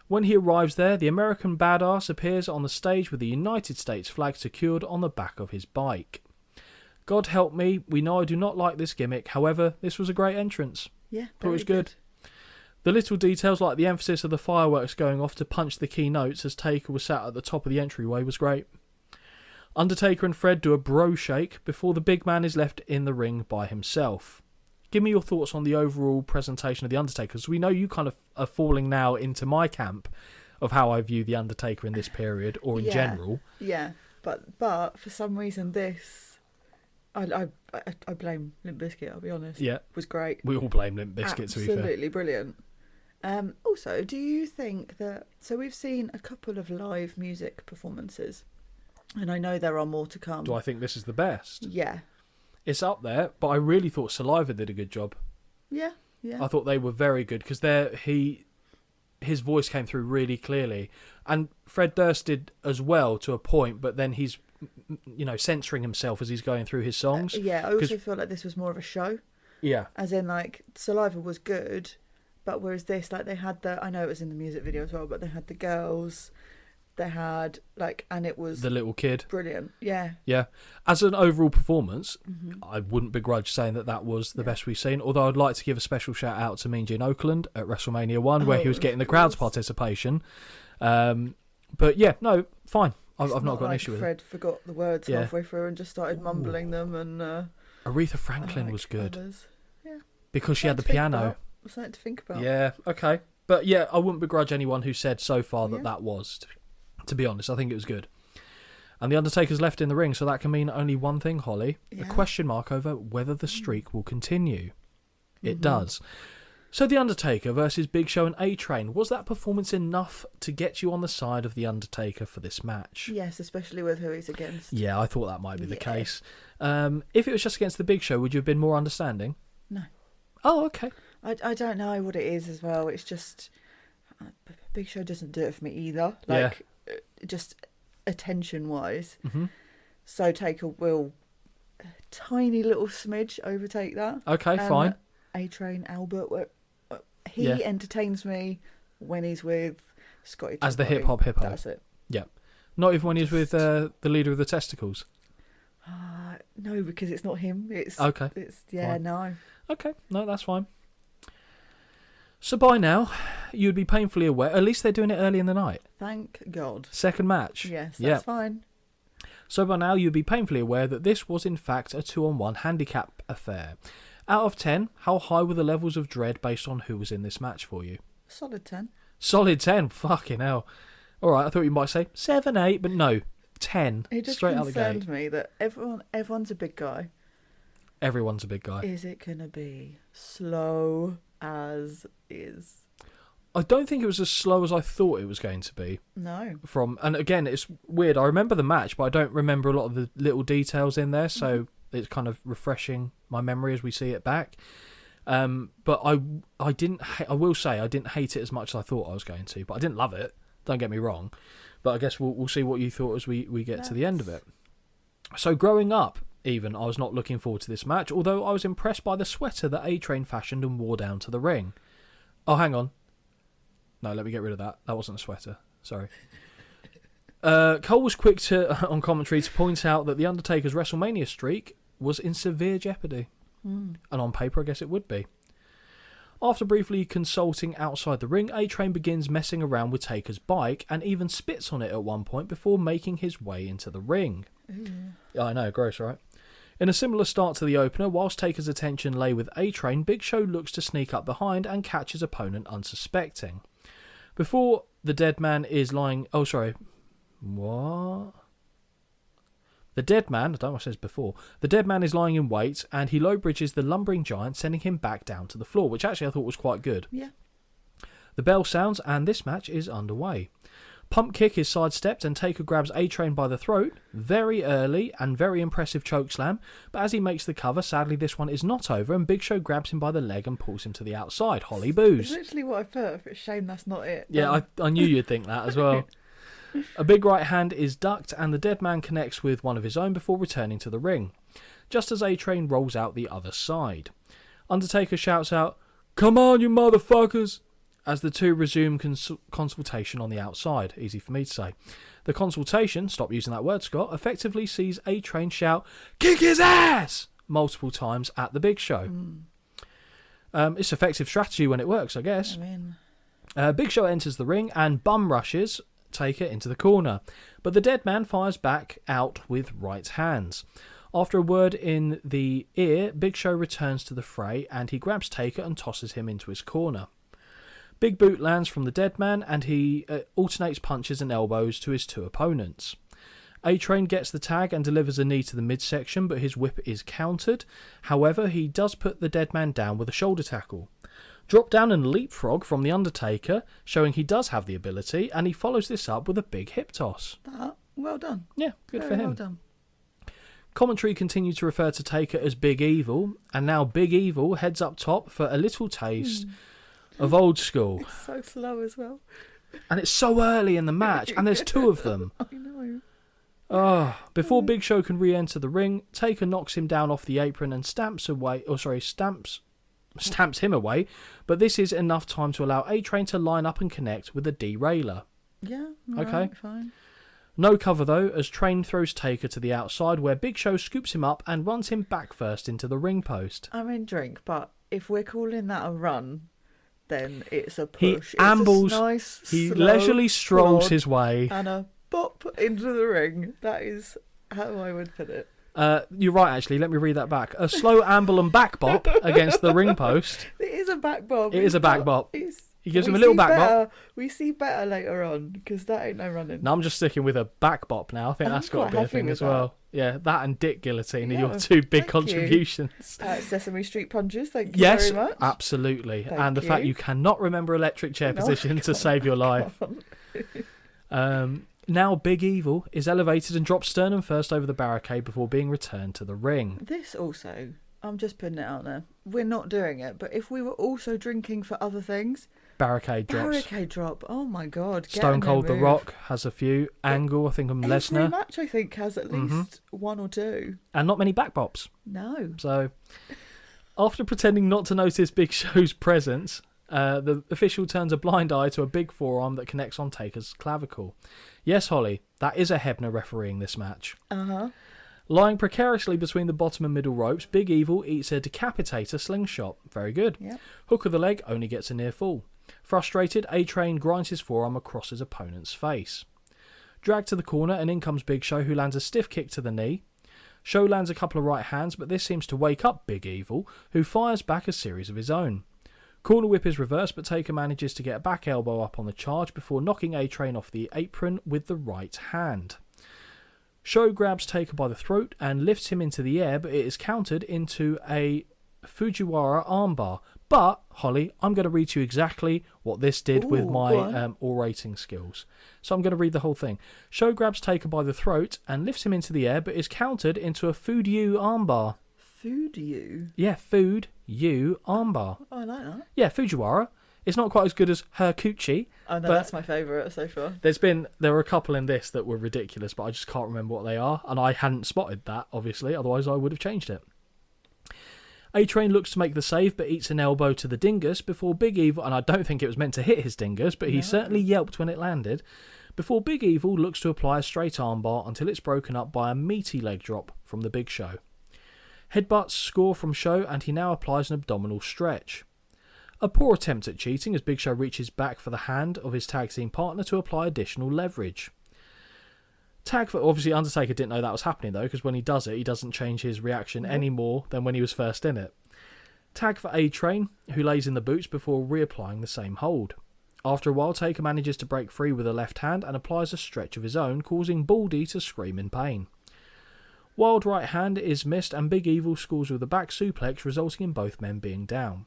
When he arrives there, the American badass appears on the stage with the United States flag secured on the back of his bike. God help me, we know I do not like this gimmick. However, this was a great entrance. Yeah, thought it was good. The little details, like the emphasis of the fireworks going off to punch the key notes as Taker was sat at the top of the entryway, was great. Undertaker and Fred do a bro shake before the big man is left in the ring by himself. Give me your thoughts on the overall presentation of The Undertaker, because we know you kind of are falling now into my camp of how I view The Undertaker in this period, or in general. Yeah, but for some reason this... I blame Limp Bizkit, I'll be honest. Yeah. It was great. We all blame Limp Bizkit, to be fair. Absolutely brilliant. Also, do you think that... So we've seen a couple of live music performances, and I know there are more to come. Do I think this is the best? Yeah. It's up there, but I really thought Saliva did a good job. Yeah. I thought they were very good, because his voice came through really clearly. And Fred Durst did as well, to a point, but then he's... censoring himself as he's going through his songs. I also feel like this was more of a show. Yeah. As in, like, Saliva was good, but whereas this, like, they had I know it was in the music video as well, but they had the girls, they had, like, and it was... The little kid. Brilliant, yeah. Yeah. As an overall performance, I wouldn't begrudge saying that was the best we've seen, although I'd like to give a special shout out to Mean Gene Okerlund at WrestleMania 1, where he was getting the crowd's participation. But yeah, no, fine. I've not got an issue with it. Fred forgot the words halfway through and just started mumbling them. And Aretha Franklin was good. Yeah. Because she had the piano. Something to think about. Yeah, okay. But yeah, I wouldn't begrudge anyone who said so far that was. To be honest, I think it was good. And The Undertaker's left in the ring, so that can mean only one thing, Holly. A question mark over whether the streak will continue. It does. So The Undertaker versus Big Show and A-Train. Was that performance enough to get you on the side of The Undertaker for this match? Yes, especially with who he's against. Yeah, I thought that might be the case. If it was just against the Big Show, would you have been more understanding? No. Oh, okay. I don't know what it is as well. It's just... Big Show doesn't do it for me either. Just attention-wise. Mm-hmm. So Taker will a tiny little smidge overtake that. Okay, fine. A-Train Albert, he entertains me when he's with Scotty. As the hip-hop. That's it. Yeah. Not even when he's with the leader of the Testicles? No, because it's not him. It's okay. Fine. No. Okay, no, that's fine. So by now, you'd be painfully aware. At least they're doing it early in the night. Thank God. Second match. Yes, that's fine. So by now, you'd be painfully aware that this was in fact a 2-on-1 handicap affair. Out of 10, how high were the levels of dread based on who was in this match for you? Solid 10. Solid 10? Fucking hell. All right, I thought you might say 7, 8, but no, 10. It just straight out the gate. concerned me that everyone's a big guy. Everyone's a big guy. Is it going to be slow as is? I don't think it was as slow as I thought it was going to be. No. And again, it's weird. I remember the match, but I don't remember a lot of the little details in there, so it's kind of refreshing my memory as we see it back. But I didn't. I will say I didn't hate it as much as I thought I was going to, but I didn't love it. Don't get me wrong. But I guess we'll see what you thought as we get to the end of it. So growing up, even, I was not looking forward to this match, although I was impressed by the sweater that A-Train fashioned and wore down to the ring. Oh, hang on. No, let me get rid of that. That wasn't a sweater. Sorry. Cole was quick on commentary to point out that The Undertaker's WrestleMania streak was in severe jeopardy. And on paper, I guess it would be. After briefly consulting outside the ring, A-Train begins messing around with Taker's bike and even spits on it at one point before making his way into the ring. Yeah, I know, gross, right? In a similar start to the opener, whilst Taker's attention lay with A-Train, Big Show looks to sneak up behind and catch his opponent unsuspecting. Before the dead man is lying... Oh, sorry. What? The dead man... I don't know what it says before. The dead man is lying in wait, and he low bridges the lumbering giant, sending him back down to the floor, which actually I thought was quite good. Yeah. The bell sounds, and this match is underway. Pump kick is sidestepped, and Taker grabs A-Train by the throat. Very early and very impressive chokeslam, but as he makes the cover, sadly this one is not over, and Big Show grabs him by the leg and pulls him to the outside. Holly boos. It's literally what I put. It's a shame that's not it. Yeah, I knew you'd think that as well. A big right hand is ducked, and the dead man connects with one of his own before returning to the ring, just as A-Train rolls out the other side. Undertaker shouts out, "Come on, you motherfuckers!" as the two resume consultation on the outside. Easy for me to say. The consultation, stop using that word, Scott, effectively sees A-Train shout, "Kick his ass!" multiple times at the Big Show. It's effective strategy when it works, I guess. Big Show enters the ring and bum rushes Taker into the corner, but the dead man fires back out with right hands. After a word in the ear, Big Show returns to the fray and he grabs Taker and tosses him into his corner. Big boot lands from the dead man and he alternates punches and elbows to his two opponents. A-Train gets the tag and delivers a knee to the midsection, but his whip is countered. However, he does put the dead man down with a shoulder tackle. Drop down and leapfrog from The Undertaker, showing he does have the ability, and he follows this up with a big hip toss. Well done. Yeah, good Very for him. Well done. Commentary continued to refer to Taker as Big Evil, and now Big Evil heads up top for a little taste of old school. It's so slow as well. And it's so early in the match, and there's two of them. I know. Before Big Show can re-enter the ring, Taker knocks him down off the apron and stamps him away, but this is enough time to allow A-Train to line up and connect with a derailer. Yeah, okay. Right, fine. No cover though, as Train throws Taker to the outside where Big Show scoops him up and runs him back first into the ring post. I mean, drink, but if we're calling that a run, then it's a He push. ambles, it's a nice, he slow leisurely strolls plod his way. and a bop into the ring. That is how I would put it. You're right, actually. Let me read that back. A slow amble and back bop against the ring post. It is a back bop. It is a back bop. He gives him a little back bop. We see better later on, because that ain't no running. No, I'm just sticking with a back bop now. I think that's got to be a thing as well. Yeah, that and Dick Guillotine are your two big contributions. Sesame Street punches, thank you yes, very much. Absolutely. Thank and the fact you cannot remember electric chair position to save your life. Now Big Evil is elevated and drops sternum first over the barricade before being returned to the ring. This also, I'm just putting it out there, we're not doing it, but if we were also drinking for other things, Barricade drops. Barricade drop. Oh my God. Stone Cold The Rock has a few. Angle, I think, and Every Lesnar. match, I think, has at least one or two. And not many back bops. No. So, after pretending not to notice Big Show's presence, the official turns a blind eye to a big forearm that connects on Taker's clavicle. Yes, Holly, that is a Hebner refereeing this match. Uh-huh. Lying precariously between the bottom and middle ropes, Big Evil eats a decapitator slingshot. Very good. Yep. Hook of the leg only gets a near fall. Frustrated, A-Train grinds his forearm across his opponent's face. Dragged to the corner, and in comes Big Show, who lands a stiff kick to the knee. Show lands a couple of right hands, but this seems to wake up Big Evil, who fires back a series of his own. Corner whip is reversed, but Taker manages to get a back elbow up on the charge before knocking A-Train off the apron with the right hand. Show grabs Taker by the throat and lifts him into the air, but it is countered into a Fujiwara armbar. But, Holly, I'm going to read to you exactly what this did with my orating skills. So I'm going to read the whole thing. Show grabs Taker by the throat and lifts him into the air, but is countered into a Food-you armbar. Food-you? Yeah, Food-you armbar. Oh, I like that. Yeah, Fujiwara. It's not quite as good as Herkuchi. Oh, no, but that's my favourite so far. there were a couple in this that were ridiculous, but I just can't remember what they are. And I hadn't spotted that, obviously, otherwise I would have changed it. A-Train looks to make the save, but eats an elbow to the dingus before Big Evil, and I don't think it was meant to hit his dingus, but he certainly yelped when it landed, before Big Evil looks to apply a straight armbar until it's broken up by a meaty leg drop from the Big Show. Headbutts score from Show, and he now applies an abdominal stretch. A poor attempt at cheating as Big Show reaches back for the hand of his tag team partner to apply additional leverage. Tag for obviously Undertaker didn't know that was happening though, because when he does it, he doesn't change his reaction any more than when he was first in it. Tag for A-Train, who lays in the boots before reapplying the same hold. After a while, Taker manages to break free with a left hand and applies a stretch of his own, causing Baldy to scream in pain. Wild right hand is missed and Big Evil scores with a back suplex, resulting in both men being down.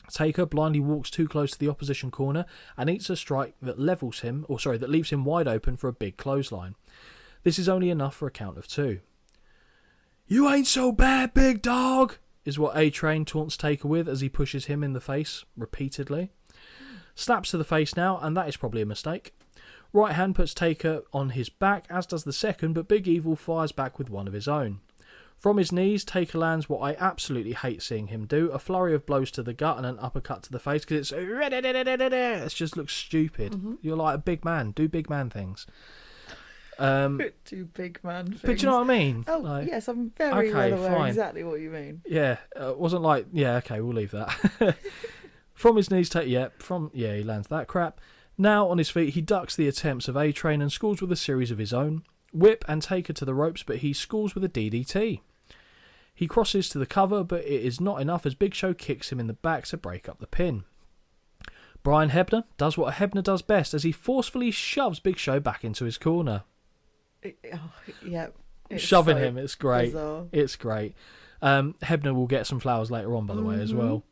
Taker blindly walks too close to the opposition corner and eats a strike that that leaves him wide open for a big clothesline. This is only enough for a count of 2. "You ain't so bad, big dog," is what A-Train taunts Taker with as he pushes him in the face repeatedly. Slaps to the face now, and that is probably a mistake. Right hand puts Taker on his back, as does the second, but Big Evil fires back with one of his own. From his knees, Taker lands what I absolutely hate seeing him do, a flurry of blows to the gut and an uppercut to the face, because it just looks stupid. You're like a big man, do big man things. Do big man things. But do you know what I mean? Oh, yes, I'm very well aware exactly what you mean. Yeah, it wasn't like, yeah, okay, we'll leave that. From his knees, he lands that crap. Now on his feet, he ducks the attempts of A-Train and scores with a series of his own. Whip and Taker to the ropes, but he scores with a DDT. He crosses to the cover, but it is not enough as Big Show kicks him in the back to break up the pin. Brian Hebner does what a Hebner does best as he forcefully shoves Big Show back into his corner. Shoving him, it's great. Bizarre. It's great. Hebner will get some flowers later on, by the way, as well.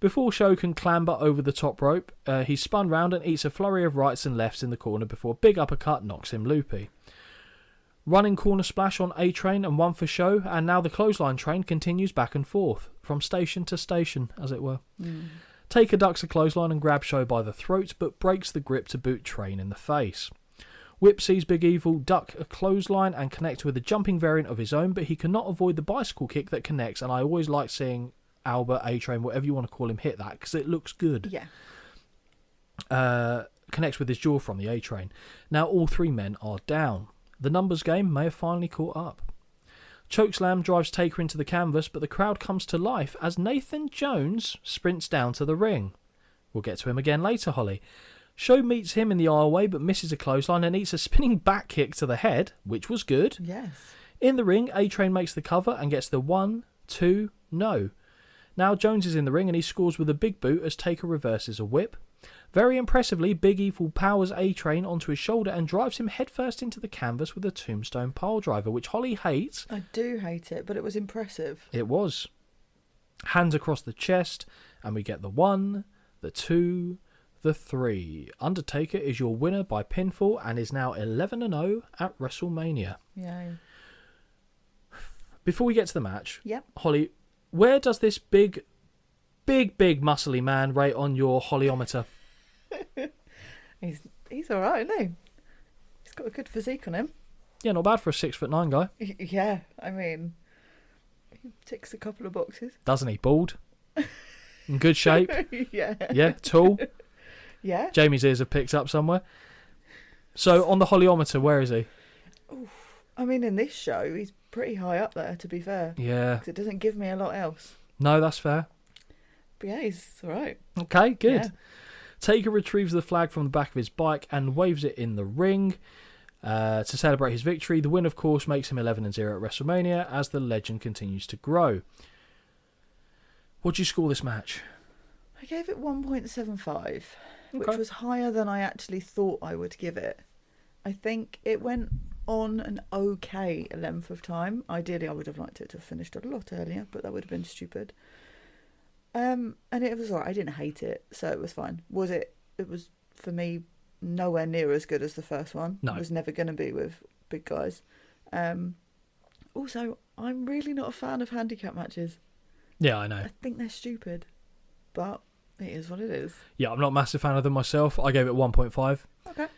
Before Show can clamber over the top rope, he's spun round and eats a flurry of rights and lefts in the corner before a big uppercut knocks him loopy. Running corner splash on A-Train and one for Show, and now the clothesline train continues back and forth, from station to station, as it were. Taker ducks a clothesline and grabs Show by the throat, but breaks the grip to boot Train in the face. Whip sees Big Evil duck a clothesline and connect with a jumping variant of his own, but he cannot avoid the bicycle kick that connects, and I always like seeing Albert, A-Train, whatever you want to call him, hit that, because it looks good. Yeah. Connects with his jaw from the A-Train. Now all 3 men are down. The numbers game may have finally caught up. Chokeslam drives Taker into the canvas, but the crowd comes to life as Nathan Jones sprints down to the ring. We'll get to him again later, Holly. Show meets him in the aisleway, but misses a clothesline and eats a spinning back kick to the head, which was good. Yes. In the ring, A-Train makes the cover and gets the 1, 2, no. Now Jones is in the ring and he scores with a big boot as Taker reverses a whip. Very impressively, Big Evil powers A-Train onto his shoulder and drives him headfirst into the canvas with a tombstone piledriver, which Holly hates. I do hate it, but it was impressive. It was. Hands across the chest, and we get the 1, the 2, the 3. Undertaker is your winner by pinfall and is now 11-0 at WrestleMania. Yay. Before we get to the match, yep. Holly, where does this big big muscly man rate on your Hollyometer? He's all right, isn't he? He's got a good physique on him. Yeah, not bad for a 6'9" guy. Yeah, I mean, he ticks a couple of boxes. Doesn't he? Bald? In good shape? Yeah. Yeah, tall? Yeah. Jamie's ears have picked up somewhere. So, on the Hollyometer, where is he? Oof. I mean, in this show, he's pretty high up there, to be fair. Yeah. 'Cause it doesn't give me a lot else. No, that's fair. But yeah, he's all right. Okay, good. Yeah. Taker retrieves the flag from the back of his bike and waves it in the ring to celebrate his victory. The win, of course, makes him 11-0 at WrestleMania as the legend continues to grow. What do you score this match? I gave it 1.75, which Okay. was higher than I actually thought I would give it. I think it went on an okay length of time. Ideally, I would have liked it to have finished a lot earlier, but that would have been stupid. And it was alright. I didn't hate it, so it was fine. Was it? It was, for me, nowhere near as good as the first one. No. It was never going to be with big guys. Also, I'm really not a fan of handicap matches. Yeah, I know. I think they're stupid, but it is what it is. Yeah, I'm not a massive fan of them myself. I gave it 1.5. Okay.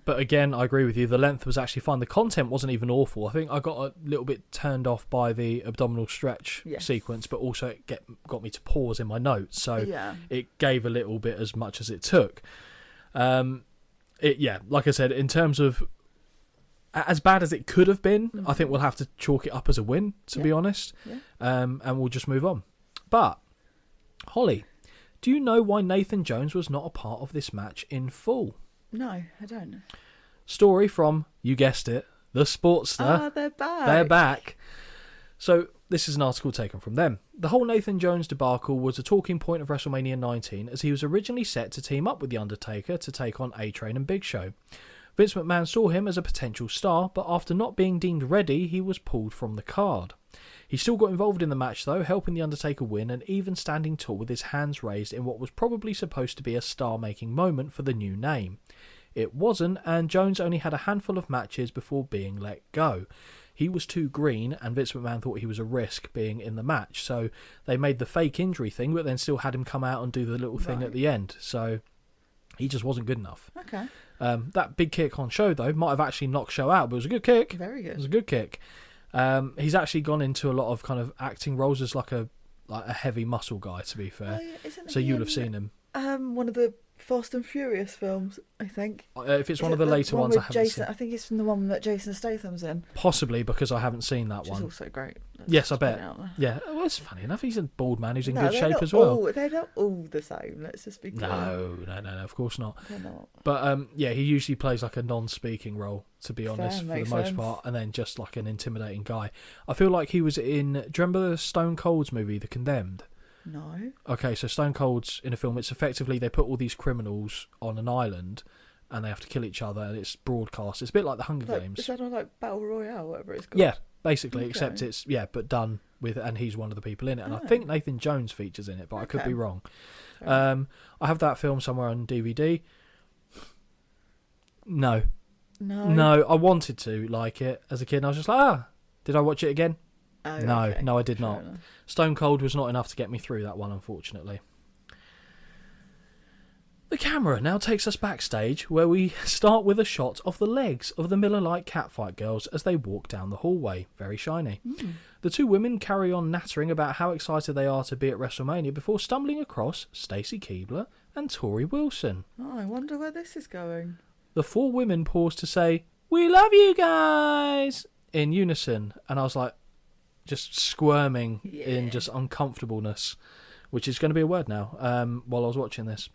But again, I agree with you. The length was actually fine. The content wasn't even awful. I think I got a little bit turned off by the abdominal stretch sequence, but also it got me to pause in my notes. So Yeah. it gave a little bit as much as it took. Like I said, in terms of as bad as it could have been, I think we'll have to chalk it up as a win, to be honest. Yeah. And we'll just move on. But, Holly, do you know why Nathan Jones was not a part of this match in full? No, I don't. Story from, you guessed it, The Sportster. Ah, they're back. They're back. So, this is an article taken from them. The whole Nathan Jones debacle was a talking point of WrestleMania 19, as he was originally set to team up with The Undertaker to take on A-Train and Big Show. Vince McMahon saw him as a potential star, but after not being deemed ready, he was pulled from the card. He still got involved in the match though, helping The Undertaker win and even standing tall with his hands raised in what was probably supposed to be a star-making moment for the new name. It wasn't, and Jones only had a handful of matches before being let go. He was too green, and Vince McMahon thought he was a risk being in the match, so they made the fake injury thing, but then still had him come out and do the little thing at the end, so he just wasn't good enough. Okay. That big kick on Show, though, might have actually knocked Show out, but it was a good kick. Very good. It was a good kick. He's actually gone into a lot of kind of acting roles as like a heavy muscle guy, to be fair. So you'll have seen him. One of the Fast and Furious films, I think. If it's one of the later ones, I haven't seen. I think it's from the one that Jason Statham's in. Possibly, because I haven't seen that Which one. is also great. Yes, I bet. Yeah, well, it's funny enough. He's a bald man who's in good they're shape not as well. They're not all the same. Let's just be clear. No, of course not. They're not. But he usually plays like a non-speaking role, to be honest, for the makes most sense. part, and then just like an intimidating guy. I feel like he was in. Do you remember the Stone Cold's movie, The Condemned? No. Okay, so Stone Cold's in a film. It's effectively they put all these criminals on an island, and they have to kill each other, and it's broadcast. It's a bit like the Hunger Games. Is that on like Battle Royale, whatever it's called? Yeah, basically, Okay. except it's but done with, and he's one of the people in it, and I think Nathan Jones features in it, but I could be wrong. I have that film somewhere on DVD. No, I wanted to like it as a kid, and I was just like, did I watch it again? Oh, No, okay. no, I did Fair not. enough. Stone Cold was not enough to get me through that one, unfortunately. The camera now takes us backstage, where we start with a shot of the legs of the Miller Lite Catfight girls as they walk down the hallway. Very shiny. The two women carry on nattering about how excited they are to be at WrestleMania before stumbling across Stacy Keibler and Tori Wilson. Oh, I wonder where this is going. The four women pause to say, "We love you guys!" in unison, and I was like, just squirming in just uncomfortableness, which is going to be a word now, while I was watching this.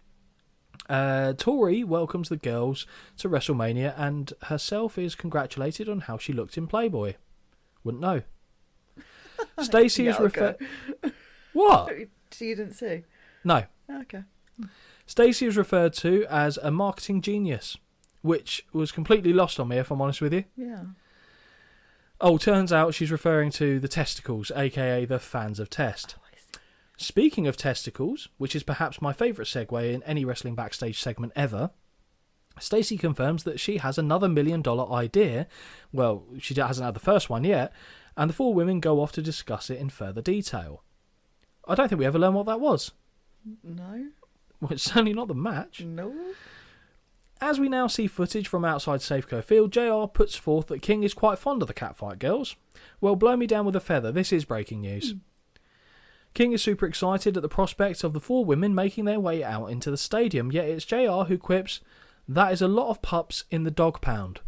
Tori welcomes the girls to WrestleMania and herself is congratulated on how she looked in Playboy. Wouldn't know. Stacey is referred... What? So you didn't see? No. Okay. Stacey is referred to as a marketing genius, which was completely lost on me, if I'm honest with you. Yeah. Oh, turns out she's referring to the testicles, aka the fans of Test. Speaking of testicles, which is perhaps my favourite segue in any wrestling backstage segment ever, Stacey confirms that she has another $1 million idea. Well, she hasn't had the first one yet, and the four women go off to discuss it in further detail. I don't think we ever learned what that was. No. Well, it's certainly not the match. No. As we now see footage from outside Safeco Field, JR puts forth that King is quite fond of the catfight girls. Well, blow me down with a feather, this is breaking news. King is super excited at the prospect of the 4 women making their way out into the stadium, yet it's JR who quips, "That is a lot of pups in the dog pound."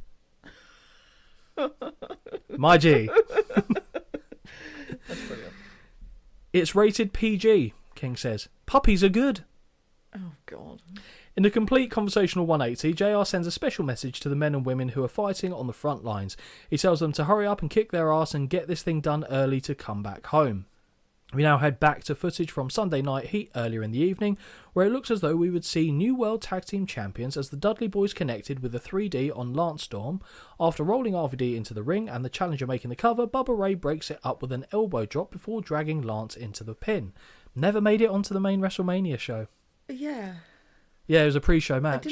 My G. That's brilliant. It's rated PG, King says. Puppies are good. Oh, God. In a complete conversational 180, JR sends a special message to the men and women who are fighting on the front lines. He tells them to hurry up and kick their ass and get this thing done early to come back home. We now head back to footage from Sunday Night Heat earlier in the evening, where it looks as though we would see new World Tag Team Champions as the Dudley Boys connected with a 3D on Lance Storm. After rolling RVD into the ring and the challenger making the cover, Bubba Ray breaks it up with an elbow drop before dragging Lance into the pin. Never made it onto the main WrestleMania show. Yeah. Yeah, it was a pre-show match.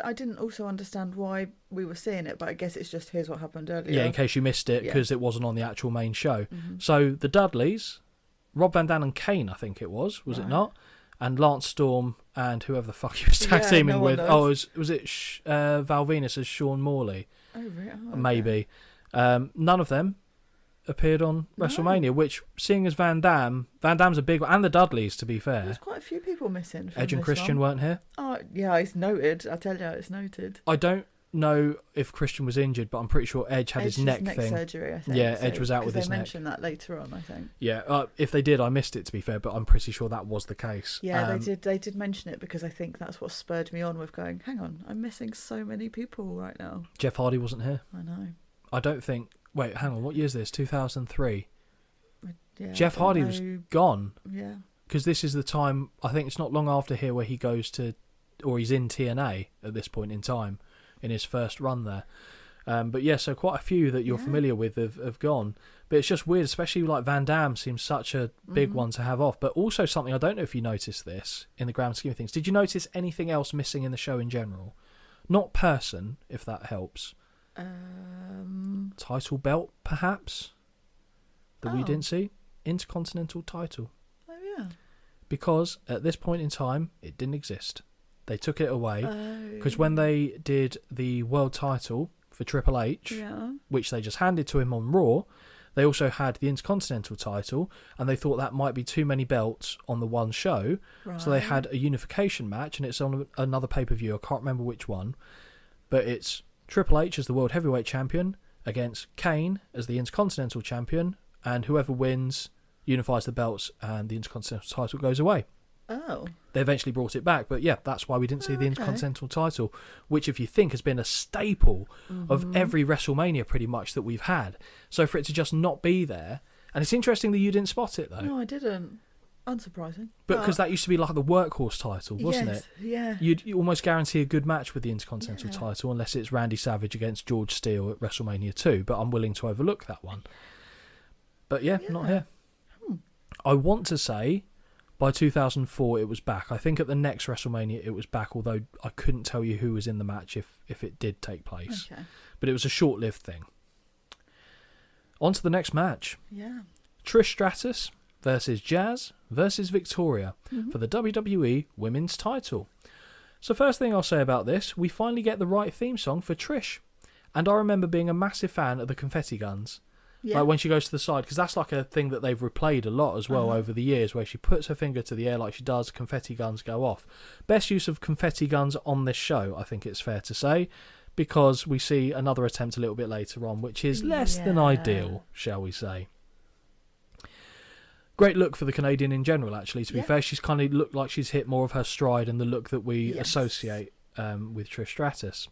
I didn't also understand why we were seeing it, but I guess it's just here's what happened earlier. Yeah, in case you missed it, because it wasn't on the actual main show. So the Dudleys, Rob Van Dam and Kane, I think it was it not? And Lance Storm and whoever the fuck he was tag teaming with. Oh, was it Val Venus as Sean Morley? Oh, really? Oh, okay. Maybe. None of them appeared on WrestleMania, which, seeing as Van Dam's a big one, and the Dudleys, to be fair. There's quite a few people missing from Edge and this Christian one. weren't here. Oh, yeah, it's noted. I tell you, it's noted. I don't know if Christian was injured, but I'm pretty sure Edge had his neck thing. Surgery, I think. Yeah, Edge was out with his neck. They mentioned that later on, I think. Yeah, if they did, I missed it, to be fair, but I'm pretty sure that was the case. Yeah, they did mention it, because I think that's what spurred me on with going, hang on, I'm missing so many people right now. Jeff Hardy wasn't here. I know. I don't think... Wait, hang on, what year is this? 2003? Yeah, Jeff Hardy was gone. Yeah. Because this is the time, I think it's not long after here where he goes to... Or he's in TNA at this point in time, in his first run there. But yeah, so quite a few that you're familiar with have gone. But it's just weird, especially like Van Dam seems such a big one to have off. But also something, I don't know if you noticed this in the grand scheme of things. Did you notice anything else missing in the show in general? Not person, if that helps. Title belt, perhaps? That we didn't see? Intercontinental title. Oh, yeah. Because at this point in time, it didn't exist. They took it away. Because when they did the world title for Triple H, which they just handed to him on Raw, they also had the Intercontinental title, and they thought that might be too many belts on the one show. Right. So they had a unification match, and it's on another pay-per-view. I can't remember which one. But it's Triple H as the World Heavyweight Champion against Kane as the Intercontinental Champion, and whoever wins unifies the belts, and the Intercontinental title goes away. Oh. They eventually brought it back, but yeah, that's why we didn't see the Intercontinental title, which, if you think, has been a staple of every WrestleMania pretty much that we've had. So for it to just not be there, and it's interesting that you didn't spot it though. No, I didn't. Unsurprising. But because that used to be like the workhorse title, wasn't it? Yeah. You almost guarantee a good match with the Intercontinental title, unless it's Randy Savage against George Steele at WrestleMania 2, but I'm willing to overlook that one. But yeah. Not here. I want to say by 2004 it was back. I think at the next WrestleMania it was back, although I couldn't tell you who was in the match if it did take place. Okay. But it was a short-lived thing. On to the next match. Yeah. Trish Stratus versus Jazz versus Victoria for the WWE Women's title. So first thing I'll say about this, we finally get the right theme song for Trish. And I remember being a massive fan of the confetti guns. Yeah. Like when she goes to the side, because that's like a thing that they've replayed a lot as well over the years, where she puts her finger to the air like she does, confetti guns go off. Best use of confetti guns on this show, I think it's fair to say, because we see another attempt a little bit later on, which is less than ideal, shall we say. Great look for the Canadian in general, actually, to be fair. She's kind of looked like she's hit more of her stride and the look that we associate with Trish Stratus.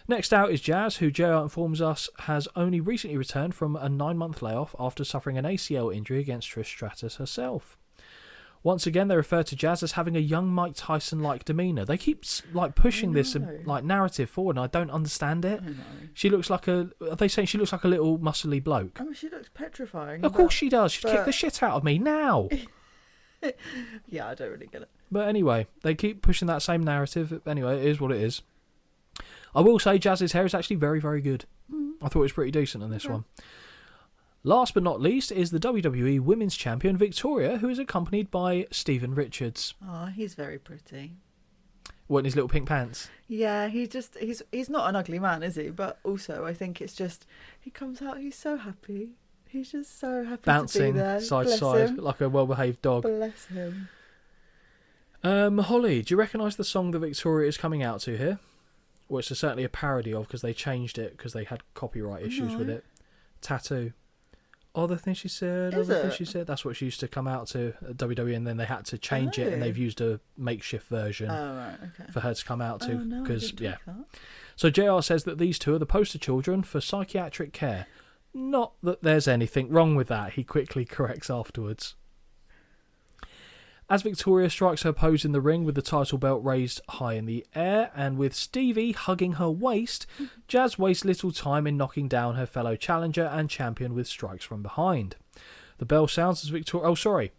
Next out is Jazz, who JR informs us has only recently returned from a 9-month layoff after suffering an ACL injury against Trish Stratus herself. Once again, they refer to Jazz as having a young Mike Tyson-like demeanour. They keep pushing this narrative forward, and I don't understand it. She looks like are they saying she looks like a little muscly bloke? I mean, she looks petrifying. Of course she does. She'd kick the shit out of me now. Yeah, I don't really get it. But anyway, they keep pushing that same narrative. Anyway, it is what it is. I will say Jazz's hair is actually very, very good. I thought it was pretty decent on this one. Last but not least is the WWE Women's Champion Victoria, who is accompanied by Stephen Richards. Oh, he's very pretty. What, in his little pink pants? Yeah, he's not an ugly man, is he? But also, I think it's just, he comes out, he's so happy. He's just so happy Bouncing to be there. side to Bless side him. like a well-behaved dog. Bless him. Holly, do you recognise the song that Victoria is coming out to here? Well, it's certainly a parody of, because they changed it because they had copyright issues with it. Tattoo. All the things she said, all the things she said. That's what she used to come out to at WWE, and then they had to change it, and they've used a makeshift version for her to come out to. Because So JR says that these two are the poster children for psychiatric care. Not that there's anything wrong with that, he quickly corrects afterwards. As Victoria strikes her pose in the ring with the title belt raised high in the air, and with Stevie hugging her waist, Jazz wastes little time in knocking down her fellow challenger and champion with strikes from behind. The bell sounds as Victoria... Oh, sorry.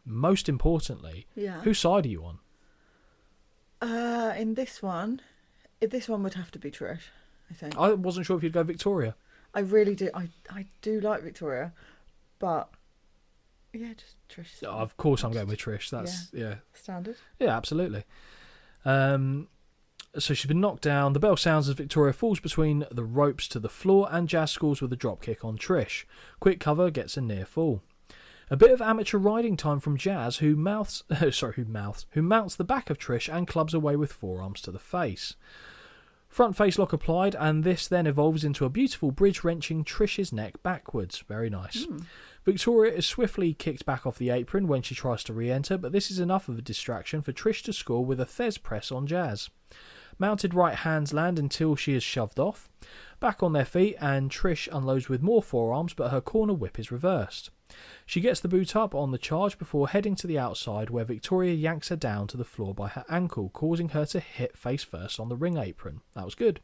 Most importantly, whose side are you on? In this one would have to be Trish, I think. I wasn't sure if you'd go Victoria. I really do. I do like Victoria, but... Yeah, just Trish. Oh, of course I'm going with Trish. That's, standard. Yeah, absolutely. So she's been knocked down. The bell sounds as Victoria falls between the ropes to the floor, and Jazz scores with a dropkick on Trish. Quick cover gets a near fall. A bit of amateur riding time from Jazz, who mounts the back of Trish and clubs away with forearms to the face. Front face lock applied, and this then evolves into a beautiful bridge wrenching Trish's neck backwards. Very nice. Victoria is swiftly kicked back off the apron when she tries to re-enter, but this is enough of a distraction for Trish to score with a Thez press on Jazz. Mounted right hands land until she is shoved off. Back on their feet, and Trish unloads with more forearms, but her corner whip is reversed. She gets the boot up on the charge before heading to the outside, where Victoria yanks her down to the floor by her ankle, causing her to hit face first on the ring apron. That was good.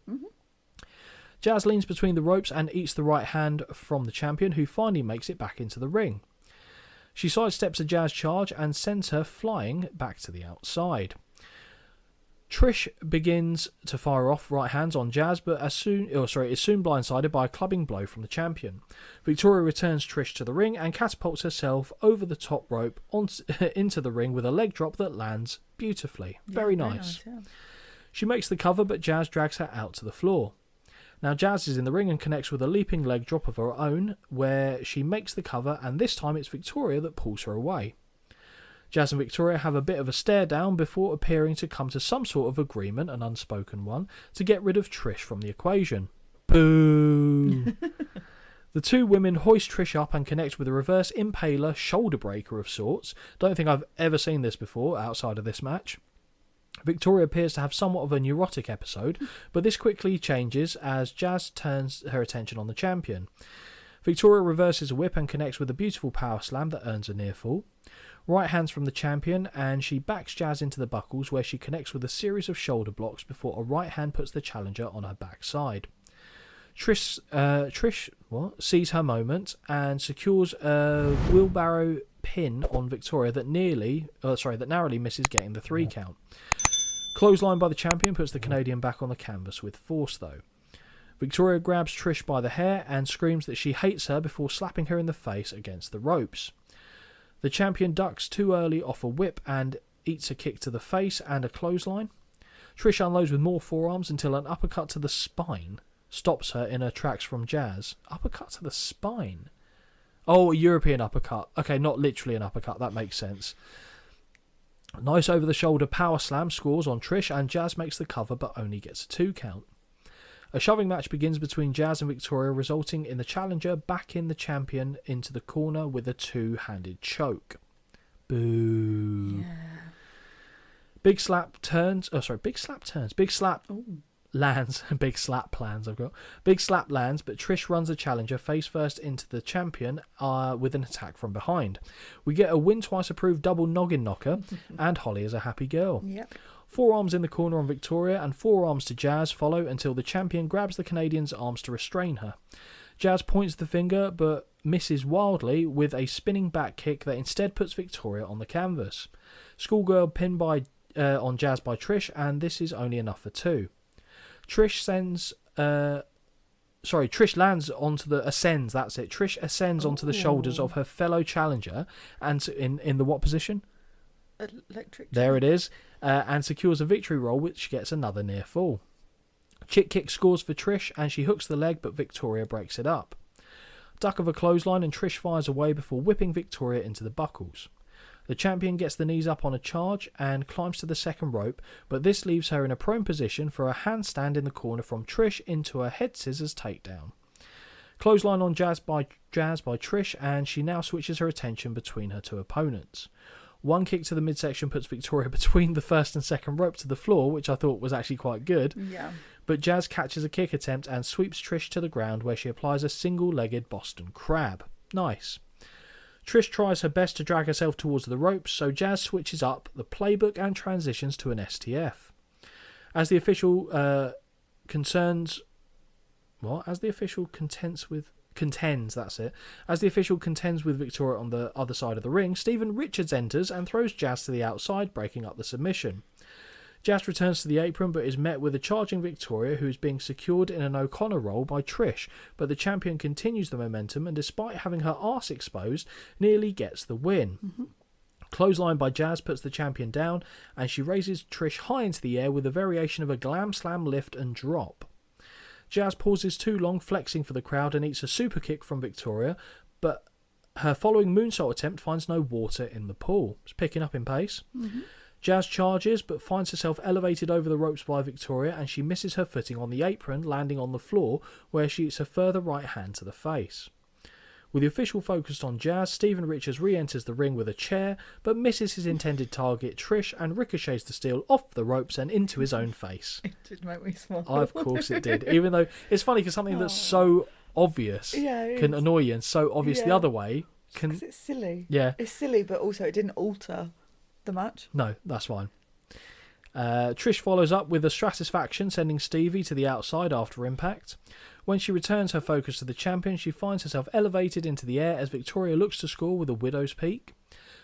Jazz leans between the ropes and eats the right hand from the champion, who finally makes it back into the ring. She sidesteps a Jazz charge and sends her flying back to the outside. Trish begins to fire off right hands on Jazz, but is soon blindsided by a clubbing blow from the champion. Victoria returns Trish to the ring and catapults herself over the top rope into the ring with a leg drop that lands beautifully. Very nice. She makes the cover, but Jazz drags her out to the floor. Now Jazz is in the ring and connects with a leaping leg drop of her own, where she makes the cover, and this time it's Victoria that pulls her away. Jazz and Victoria have a bit of a stare down before appearing to come to some sort of agreement, an unspoken one, to get rid of Trish from the equation. Boo! The two women hoist Trish up and connect with a reverse impaler shoulder breaker of sorts. Don't think I've ever seen this before outside of this match. Victoria appears to have somewhat of a neurotic episode, but this quickly changes as Jazz turns her attention on the champion. Victoria reverses a whip and connects with a beautiful power slam that earns a near fall. Right hands from the champion, and she backs Jazz into the buckles, where she connects with a series of shoulder blocks before a right hand puts the challenger on her backside. Trish sees her moment and secures a wheelbarrow pin on Victoria that narrowly misses getting the 3 count. Clothesline by the champion puts the Canadian back on the canvas with force, though. Victoria grabs Trish by the hair and screams that she hates her before slapping her in the face against the ropes. The champion ducks too early off a whip and eats a kick to the face and a clothesline. Trish unloads with more forearms until an uppercut to the spine stops her in her tracks from Jazz. Uppercut to the spine? Oh, a European uppercut. Okay, not literally an uppercut. That makes sense. Nice over-the-shoulder power slam scores on Trish, and Jazz makes the cover but only gets a 2 count. A shoving match begins between Jazz and Victoria, resulting in the challenger backing the champion into the corner with a 2-handed choke. Boo. Yeah. Big slap lands. Big slap lands, but Trish runs the challenger face first into the champion with an attack from behind. We get a win twice approved double noggin knocker, and Holly is a happy girl. Yep. Forearms in the corner on Victoria and forearms to Jazz follow until the champion grabs the Canadian's arms to restrain her. Jazz points the finger but misses wildly with a spinning back kick that instead puts Victoria on the canvas. Schoolgirl pin on Jazz by Trish, and this is only enough for 2. Trish sends Trish ascends, that's it. Trish ascends onto the shoulders of her fellow challenger, and in the what position? Electric. There it is, and secures a victory roll, which gets another near fall. Chick kick scores for Trish, and she hooks the leg, but Victoria breaks it up. Duck of a clothesline, and Trish fires away before whipping Victoria into the buckles. The champion gets the knees up on a charge and climbs to the second rope, but this leaves her in a prone position for a handstand in the corner from Trish into a head scissors takedown. Clothesline on Jazz by Trish, and she now switches her attention between her two opponents. One kick to the midsection puts Victoria between the first and second rope to the floor, which I thought was actually quite good. Yeah. But Jazz catches a kick attempt and sweeps Trish to the ground, where she applies a single-legged Boston Crab. Nice. Trish tries her best to drag herself towards the ropes, so Jazz switches up the playbook and transitions to an STF. As the official contends with Victoria on the other side of the ring, Steven Richards enters and throws Jazz to the outside, breaking up the submission. Jazz returns to the apron, but is met with a charging Victoria, who is being secured in an O'Connor roll by Trish, but the champion continues the momentum and, despite having her arse exposed, nearly gets the win. Mm-hmm. Clothesline by Jazz puts the champion down, and she raises Trish high into the air with a variation of a glam slam lift and drop. Jazz pauses too long, flexing for the crowd, and eats a super kick from Victoria, but her following moonsault attempt finds no water in the pool. It's picking up in pace. Mm-hmm. Jazz charges, but finds herself elevated over the ropes by Victoria, and she misses her footing on the apron, landing on the floor, where she eats her further right hand to the face. With the official focused on Jazz, Steven Richards re-enters the ring with a chair, but misses his intended target, Trish, and ricochets the steel off the ropes and into his own face. It did make me smile. Of course it did. Even though it's funny, because something that's so obvious can annoy you, and so obvious the other way can... It's silly. Yeah. It's silly, but also it didn't alter the match. No, that's fine. Trish follows up with a Stratisfaction, sending Stevie to the outside after impact. When she returns her focus to the champion, she finds herself elevated into the air as Victoria looks to score with a widow's peak.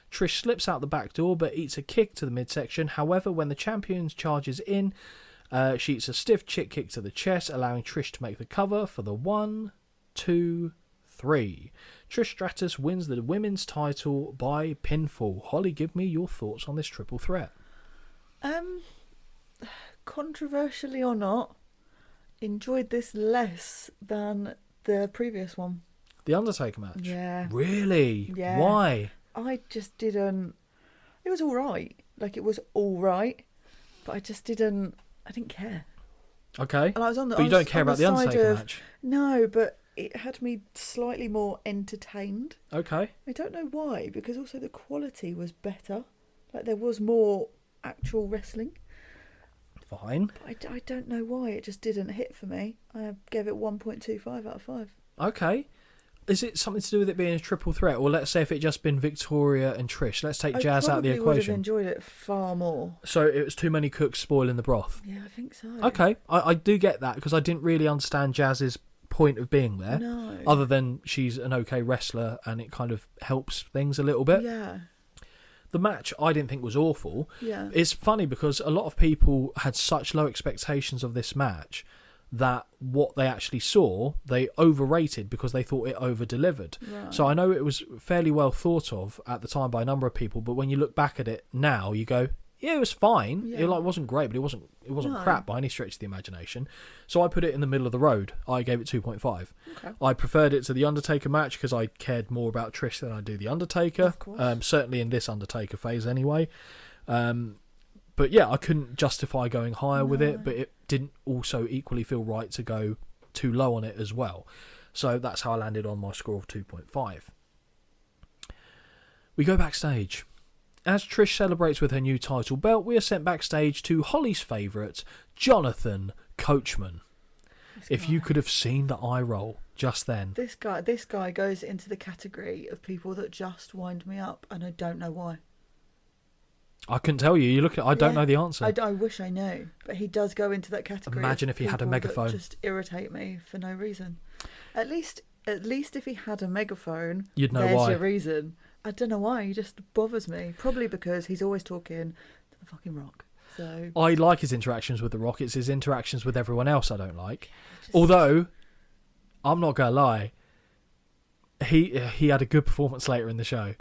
Trish slips out the back door but eats a kick to the midsection. However, when the champion charges in, she eats a stiff chick kick to the chest, allowing Trish to make the cover for the 1, 2, 3. Trish Stratus wins the women's title by pinfall. Holly, give me your thoughts on this triple threat. Controversially or not, enjoyed this less than the previous one. The Undertaker match? Yeah. Really? Yeah. Why? I just didn't... It was all right. Like, it was all right, but I didn't care. Okay. And I was on the... But you don't care about the Undertaker match? No, but it had me slightly more entertained. Okay. I don't know why, because also the quality was better. Like, there was more actual wrestling. Fine. But I don't know why. It just didn't hit for me. I gave it 1.25 out of 5. Okay. Is it something to do with it being a triple threat? Or let's say if it just been Victoria and Trish. Let's take Jazz out of the equation. I would have enjoyed it far more. So it was too many cooks spoiling the broth? Yeah, I think so. Okay. I do get that, because I didn't really understand Jazz's point of being there. No. Other than she's an okay wrestler and it kind of helps things a little bit. Yeah. The match I didn't think was awful. Yeah. It's funny because a lot of people had such low expectations of this match that what they actually saw, they overrated because they thought it over-delivered. Right. So I know it was fairly well thought of at the time by a number of people, but when you look back at it now, you go, yeah, it was fine. Yeah. It wasn't great, but it wasn't crap by any stretch of the imagination. So I put it in the middle of the road. I gave it 2.5. Okay. I preferred it to the Undertaker match because I cared more about Trish than I do the Undertaker. Of course. Certainly in this Undertaker phase anyway. But yeah, I couldn't justify going higher with it, but it didn't also equally feel right to go too low on it as well. So that's how I landed on my score of 2.5. We go backstage. As Trish celebrates with her new title belt, we are sent backstage to Holly's favourite, Jonathan Coachman. If you could have seen the eye roll just then. This guy goes into the category of people that just wind me up, and I don't know why. I couldn't tell you. I don't know the answer. I wish I knew, but he does go into that category. Imagine if he had a megaphone. Just irritate me for no reason. At least if he had a megaphone, you'd know there's why. your reason. I don't know why. He just bothers me. Probably because he's always talking to the fucking Rock. So I like his interactions with the Rock. It's his interactions with everyone else I don't like. Although I'm not gonna lie. He had a good performance later in the show.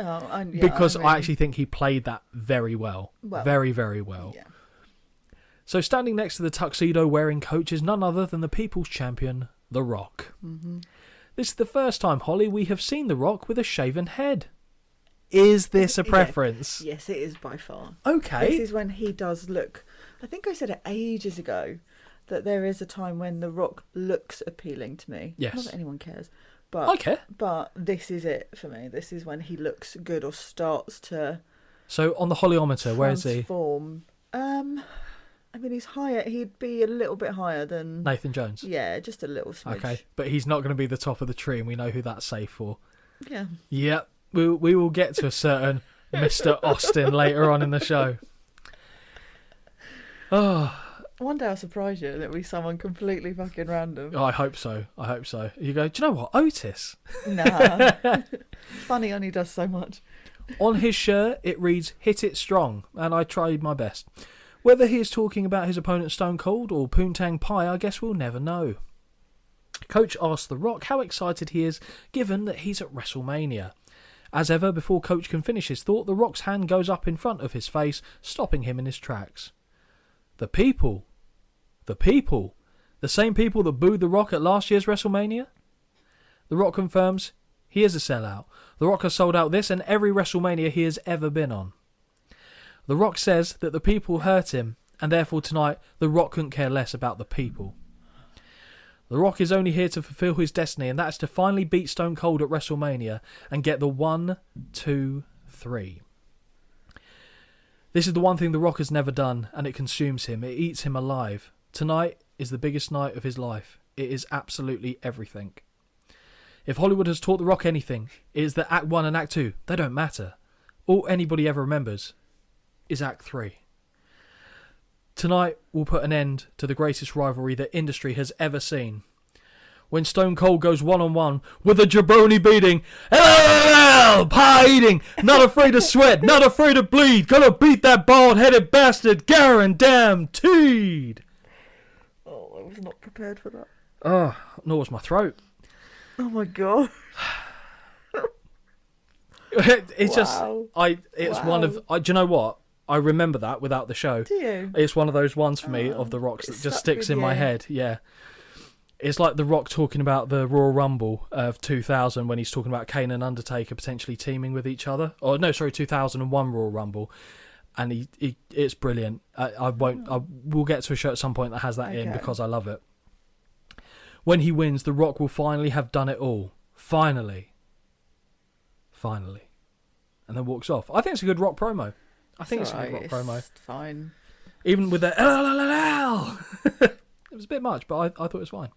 Because I actually think he played that very well. Very, very well. Yeah. So standing next to the tuxedo-wearing coach is none other than the People's Champion, The Rock. Mm-hmm. This is the first time, Holly, we have seen The Rock with a shaven head. Is this a preference? Yeah. Yes, it is by far. Okay. This is when he does look... I think I said it ages ago that there is a time when The Rock looks appealing to me. Yes. Not that anyone cares. But, I care. But this is it for me. This is when he looks good or starts to... So on the Hollyometer, where is he? Transform. I mean, he's higher. He'd be a little bit higher than... Nathan Jones? Yeah, just a little smidge. Okay, but he's not going to be the top of the tree, and we know who that's safe for. Yeah. Yep, we will get to a certain Mr. Austin later on in the show. Oh... One day I'll surprise you, and it'll be someone completely fucking random. Oh, I hope so. You go, do you know what? Otis. Nah. Funny only does so much. On his shirt, it reads, "Hit it strong," and I tried my best. Whether he is talking about his opponent Stone Cold or Poontang Pie, I guess we'll never know. Coach asks The Rock how excited he is, given that he's at WrestleMania. As ever, before Coach can finish his thought, The Rock's hand goes up in front of his face, stopping him in his tracks. The people, the same people that booed The Rock at last year's WrestleMania? The Rock confirms he is a sellout. The Rock has sold out this and every WrestleMania he has ever been on. The Rock says that the people hurt him, and therefore tonight The Rock couldn't care less about the people. The Rock is only here to fulfill his destiny, and that is to finally beat Stone Cold at WrestleMania and get the 1, 2, 3. This is the one thing The Rock has never done, and it consumes him. It eats him alive. Tonight is the biggest night of his life. It is absolutely everything. If Hollywood has taught The Rock anything, it is that Act 1 and Act 2, they don't matter. All anybody ever remembers is Act 3. Tonight will put an end to the greatest rivalry the industry has ever seen. When Stone Cold goes one-on-one with a jabroni beating, pie eating, not afraid to sweat, not afraid to bleed, gonna beat that bald-headed bastard, guaranteed. Oh, I was not prepared for that. Oh, nor was my throat. Oh my god. It's wow. just, it's wow. one of, do you know what? I remember that without the show. Do you? It's one of those ones for me of The Rock's that just sticks in my head. Yeah. It's like The Rock talking about the Royal Rumble of 2000 when he's talking about Kane and Undertaker potentially teaming with each other. Or no, sorry, 2001 Royal Rumble. And it's brilliant. We'll get to a show at some point that has that in because I love it. When he wins, The Rock will finally have done it all. Finally. And then walks off. I think it's a good Rock promo. I think it's a good Rock promo. It's fine. Even with the it was a bit much, but I thought it was fine.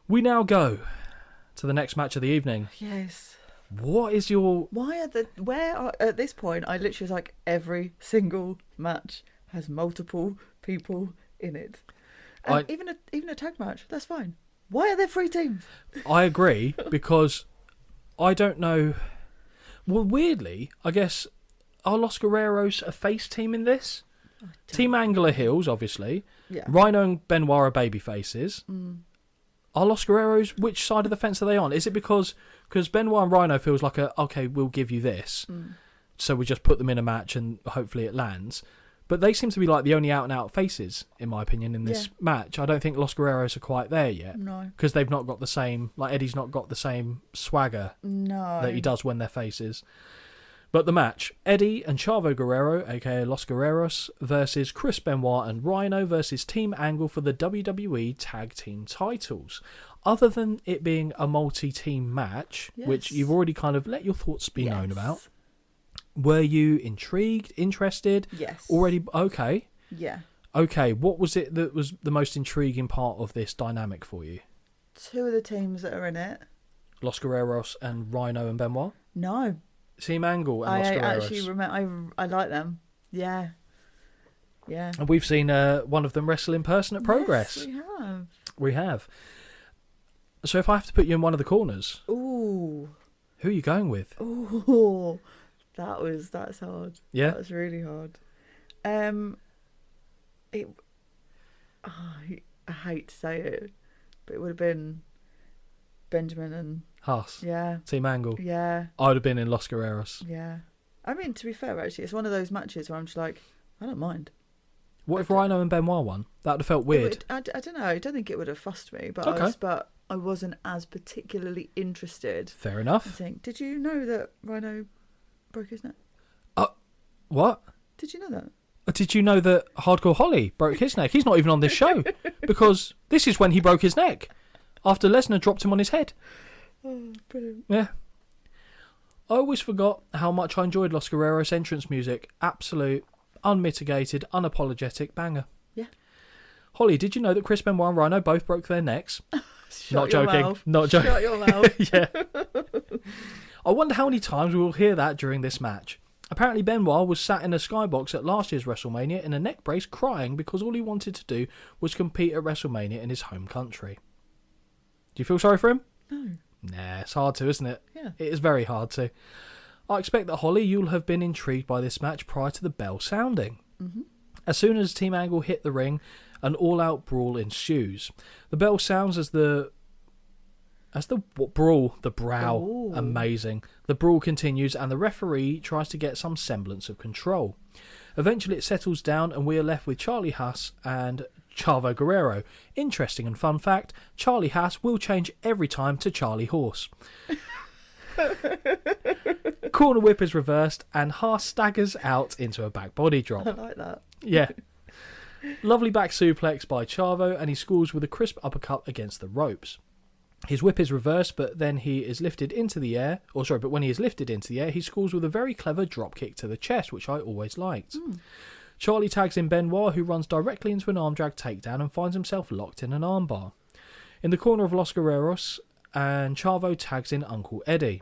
We now go to the next match of the evening. Yes. What is your... At this point, I literally was like, every single match has multiple people in it. And even a tag match, that's fine. Why are there 3 teams? I agree, because I don't know... Well, weirdly, I guess, are Los Guerreros a face team in this? Team Angle are heels, obviously. Yeah. Rhino and Benoit are baby faces. Are Los Guerreros, which side of the fence are they on? Is it because Benoit and Rhino feels like okay, we'll give you this, so we just put them in a match and hopefully it lands? But they seem to be like the only out-and-out faces, in my opinion, in this match. I don't think Los Guerreros are quite there yet. No. Because they've not got the same... Like, Eddie's not got the same swagger that he does when they're faces. But the match, Eddie and Chavo Guerrero, a.k.a. Los Guerreros, versus Chris Benoit and Rhino versus Team Angle for the WWE Tag Team titles. Other than it being a multi-team match, which you've already kind of let your thoughts be known about, were you intrigued, interested? Yes. Already? Okay. Yeah. Okay, what was it that was the most intriguing part of this dynamic for you? 2 of the teams that are in it. Los Guerreros and Rhino and Benoit? No. Team Angle and Los Guerreros. I actually remember. I like them. Yeah. Yeah. And we've seen one of them wrestle in person at Progress. Yes, we have. We have. So if I have to put you in one of the corners, ooh, who are you going with? Ooh, that's hard. Yeah, that's really hard. I hate to say it, but it would have been Benjamin and Haas. yeah, Team Angle. yeah, I would have been in Los Guerreros. yeah. I mean, to be fair, actually, it's one of those matches where I'm just like, I don't mind. What if Rhino and Benoit won? That would have felt weird. I don't know. I don't think it would have fussed me, but Okay. I wasn't as particularly interested. Fair I enough. think. Did you know that Rhino broke his neck? What? Did you know that? Did you know that Hardcore Holly broke his neck? He's not even on this show because this is when he broke his neck after Lesnar dropped him on his head. Oh, brilliant. Yeah. I always forgot how much I enjoyed Los Guerreros' entrance music. Absolute, unmitigated, unapologetic banger. Yeah. Holly, did you know that Chris Benoit and Rhino both broke their necks? Shut your mouth. Not joking. Shut your mouth. Yeah. I wonder how many times we will hear that during this match. Apparently Benoit was sat in a skybox at last year's WrestleMania in a neck brace crying because all he wanted to do was compete at WrestleMania in his home country. Do you feel sorry for him? No. Nah, it's hard to, isn't it? Yeah. It is very hard to. I expect that, Holly, you'll have been intrigued by this match prior to the bell sounding. Mm-hmm. As soon as Team Angle hit the ring, an all-out brawl ensues. The bell sounds as the brawl, the brow, Ooh. amazing. The brawl continues and the referee tries to get some semblance of control. Eventually it settles down and we are left with Charlie Haas and Chavo Guerrero. Interesting and fun fact, Charlie Haas will change every time to Charlie Horse. Corner whip is reversed and Haas staggers out into a back body drop. I like that. Yeah. Lovely back suplex by Chavo and he scores with a crisp uppercut against the ropes. His whip is reversed, but then he is lifted into the air. But when he is lifted into the air, he scores with a very clever drop kick to the chest, which I always liked. Charlie tags in Benoit, who runs directly into an arm drag takedown and finds himself locked in an armbar. In the corner of Los Guerreros, and Chavo tags in Uncle Eddie.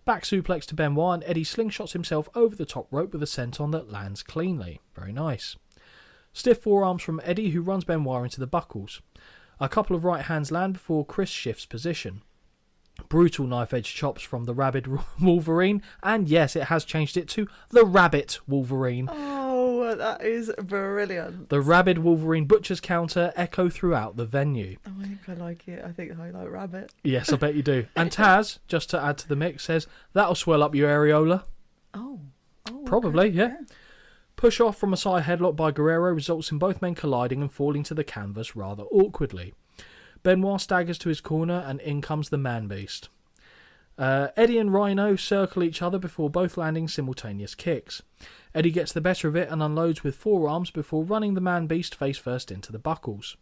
Back suplex to Benoit, and Eddie slingshots himself over the top rope with a senton that lands cleanly. Very nice. Stiff forearms from Eddie, who runs Benoit into the buckles. A couple of right hands land before Chris shifts position. Brutal knife-edge chops from the Rabid Wolverine. And yes, it has changed it to the Rabbit Wolverine. Oh, that is brilliant. The Rabid Wolverine Butcher's counter echo throughout the venue. Oh, I think I like it. I think I like Rabbit. Yes, I bet you do. And Taz, just to add to the mix, says, that'll swell up your areola. Oh. Probably, okay. yeah. Push off from a side headlock by Guerrero results in both men colliding and falling to the canvas rather awkwardly. Benoit staggers to his corner and in comes the Man-Beast. Eddie and Rhino circle each other before both landing simultaneous kicks. Eddie gets the better of it and unloads with forearms before running the Man-Beast face first into the buckles.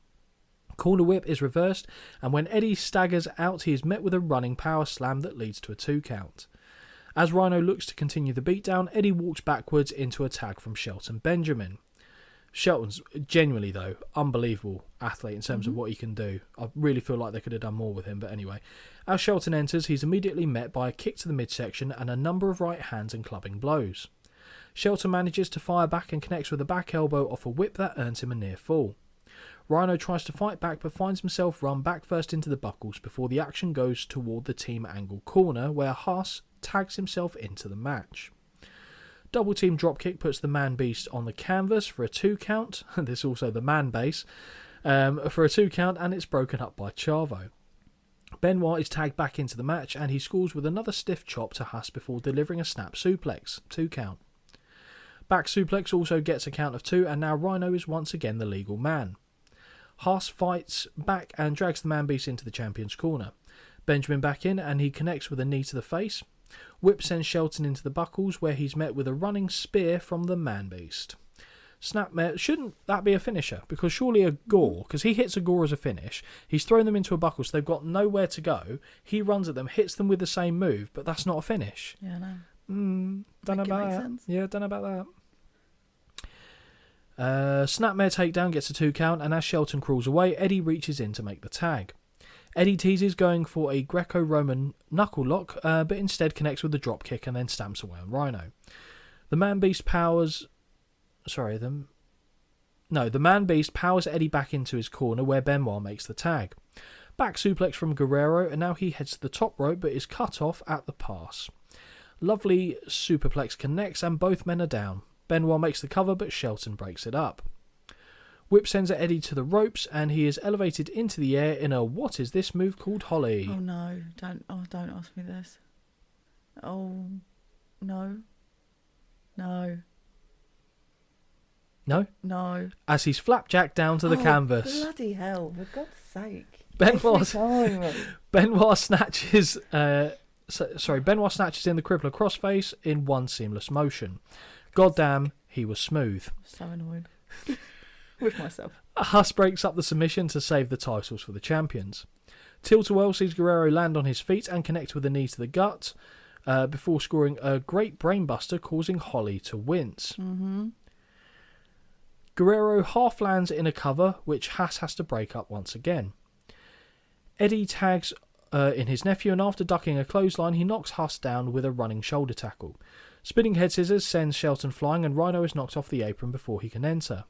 Corner whip is reversed and when Eddie staggers out he is met with a running power slam that leads to a 2 count. As Rhino looks to continue the beatdown, Eddie walks backwards into a tag from Shelton Benjamin. Shelton's genuinely, though, unbelievable athlete in terms of what he can do. I really feel like they could have done more with him, but anyway. As Shelton enters, he's immediately met by a kick to the midsection and a number of right hands and clubbing blows. Shelton manages to fire back and connects with a back elbow off a whip that earns him a near fall. Rhino tries to fight back but finds himself run back first into the buckles before the action goes toward the Team Angle corner where Haas tags himself into the match. Double team dropkick puts the Man-Beast on the canvas for a 2 count. This is also the Man-Base. For a 2 count and it's broken up by Chavo. Benoit is tagged back into the match and he scores with another stiff chop to Haas before delivering a snap suplex. 2 count. Back suplex also gets a count of 2 and now Rhino is once again the legal man. Haas fights back and drags the Man-Beast into the champion's corner. Benjamin back in and he connects with a knee to the face. Whip sends Shelton into the buckles where he's met with a running spear from the Man-Beast. Snapmare, shouldn't that be a finisher? Because surely a gore, because he hits a gore as a finish, he's thrown them into a buckle so they've got nowhere to go, he runs at them, hits them with the same move, but that's not a finish. Yeah, I know. Don't know about that. Sense. Yeah, don't know about that. Snapmare takedown gets a 2 count and as Shelton crawls away, Eddie reaches in to make the tag. Eddie teases going for a Greco-Roman knuckle lock, but instead connects with the drop kick and then stamps away on Rhino. The Man-Beast powers Eddie back into his corner where Benoit makes the tag. Back suplex from Guerrero and now he heads to the top rope but is cut off at the pass. Lovely superplex connects and both men are down. Benoit makes the cover but Shelton breaks it up. Whip sends Eddie to the ropes, and he is elevated into the air in a what is this move called Holly? Oh no! Don't ask me this. Oh no! No. No? No. As he's flapjacked down to the canvas. Bloody hell! For God's sake! Benoit snatches. Benoit snatches in the crippler crossface in one seamless motion. Goddamn, he was smooth. So annoyed with myself. Huss breaks up the submission to save the titles for the champions. Tilt-a-whirl sees Guerrero land on his feet and connect with a knee to the gut before scoring a great brainbuster, causing Holly to wince. Mm-hmm. Guerrero half lands in a cover, which Huss has to break up once again. Eddie tags in his nephew, and after ducking a clothesline, he knocks Huss down with a running shoulder tackle. Spinning head scissors sends Shelton flying, and Rhino is knocked off the apron before he can enter.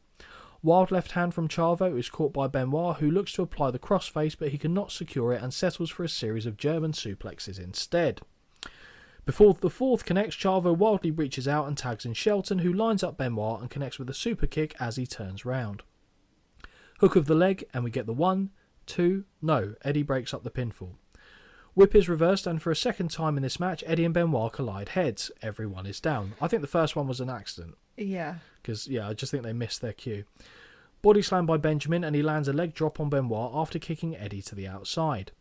Wild left hand from Chavo is caught by Benoit, who looks to apply the crossface, but he cannot secure it and settles for a series of German suplexes instead. Before the fourth connects, Chavo wildly reaches out and tags in Shelton, who lines up Benoit and connects with a super kick as he turns round. Hook of the leg, and we get the 1, 2, no, Eddie breaks up the pinfall. Whip is reversed, and for a second time in this match, Eddie and Benoit collide heads. Everyone is down. I think the first one was an accident. Yeah. Because, I just think they missed their cue. Body slam by Benjamin, and he lands a leg drop on Benoit after kicking Eddie to the outside.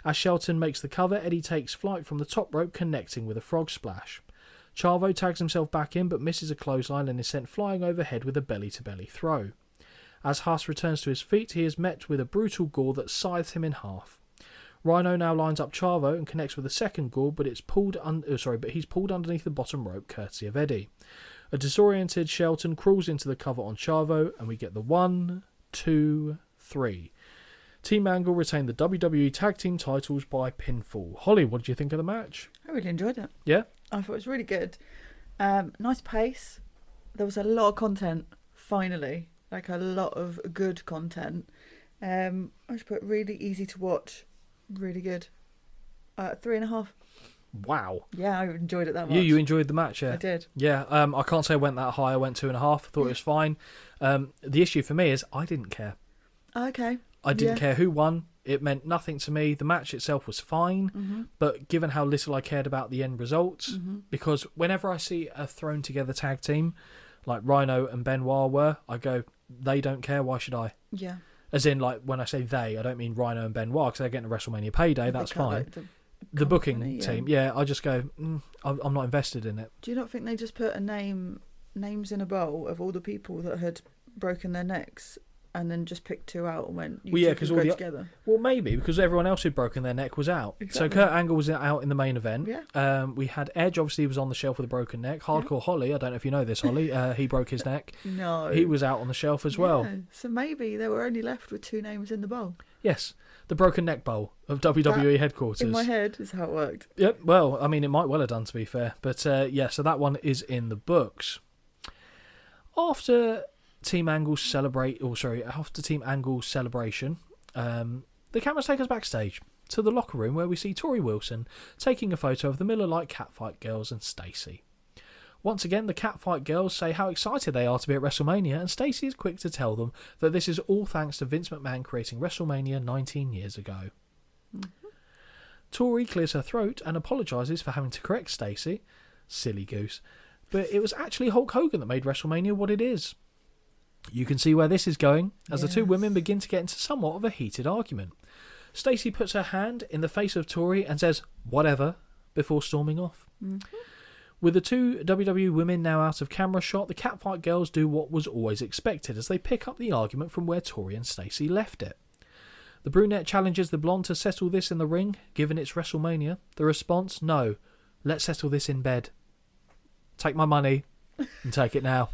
As Shelton makes the cover, Eddie takes flight from the top rope, connecting with a frog splash. Chavo tags himself back in, but misses a clothesline and is sent flying overhead with a belly-to-belly throw. As Huss returns to his feet, he is met with a brutal gore that scythes him in half. Rhino now lines up Chavo and connects with a second gore, but he's pulled underneath the bottom rope, courtesy of Eddie. A disoriented Shelton crawls into the cover on Chavo, and we get the 1, 2, 3. Team Angle retained the WWE Tag Team titles by pinfall. Holly, what did you think of the match? I really enjoyed it. Yeah? I thought it was really good. Nice pace. There was a lot of content, finally. Like a lot of good content. I just put really easy to watch. Really good. 3.5. Wow. Yeah, I enjoyed it that much. You enjoyed the match, yeah? I did. Yeah, I can't say I went that high. I went 2.5. Thought it was fine. The issue for me is I didn't care. Okay. I didn't care who won. It meant nothing to me. The match itself was fine, but given how little I cared about the end results, because whenever I see a thrown together tag team, like Rhino and Benoit were, I go, they don't care, why should I? Yeah. As in, like, when I say they, I don't mean Rhino and Benoit, because they're getting a WrestleMania payday, that's fine. Like the booking team, I just go, I'm not invested in it. Do you not think they just put names in a bowl of all the people that had broken their necks, and then just picked 2 out and went, because all together? Well, maybe, because everyone else who'd broken their neck was out. Exactly. So Kurt Angle was out in the main event. Yeah. We had Edge, obviously, was on the shelf with a broken neck. Hardcore Holly, I don't know if you know this, Holly, he broke his neck. No. He was out on the shelf as well. So maybe they were only left with 2 names in the bowl. Yes. The Broken Neck Bowl of WWE headquarters. In my head is how it worked. Yep. Well, I mean, it might well have done, to be fair. But, so that one is in the books. After Team Angle's celebration, the cameras take us backstage to the locker room where we see Tori Wilson taking a photo of the Miller Lite Catfight Girls and Stacey. Once again, the Catfight Girls say how excited they are to be at WrestleMania, and Stacey is quick to tell them that this is all thanks to Vince McMahon creating WrestleMania 19 years ago. Tori clears her throat and apologises for having to correct Stacey. Silly goose. But it was actually Hulk Hogan that made WrestleMania what it is. You can see where this is going, as the two women begin to get into somewhat of a heated argument. Stacey puts her hand in the face of Tori and says, "Whatever," before storming off. With the two WWE women now out of camera shot, the Catfight Girls do what was always expected, as they pick up the argument from where Tori and Stacey left it. The brunette challenges the blonde to settle this in the ring, given it's WrestleMania. The response, "No, let's settle this in bed. Take my money and take it now."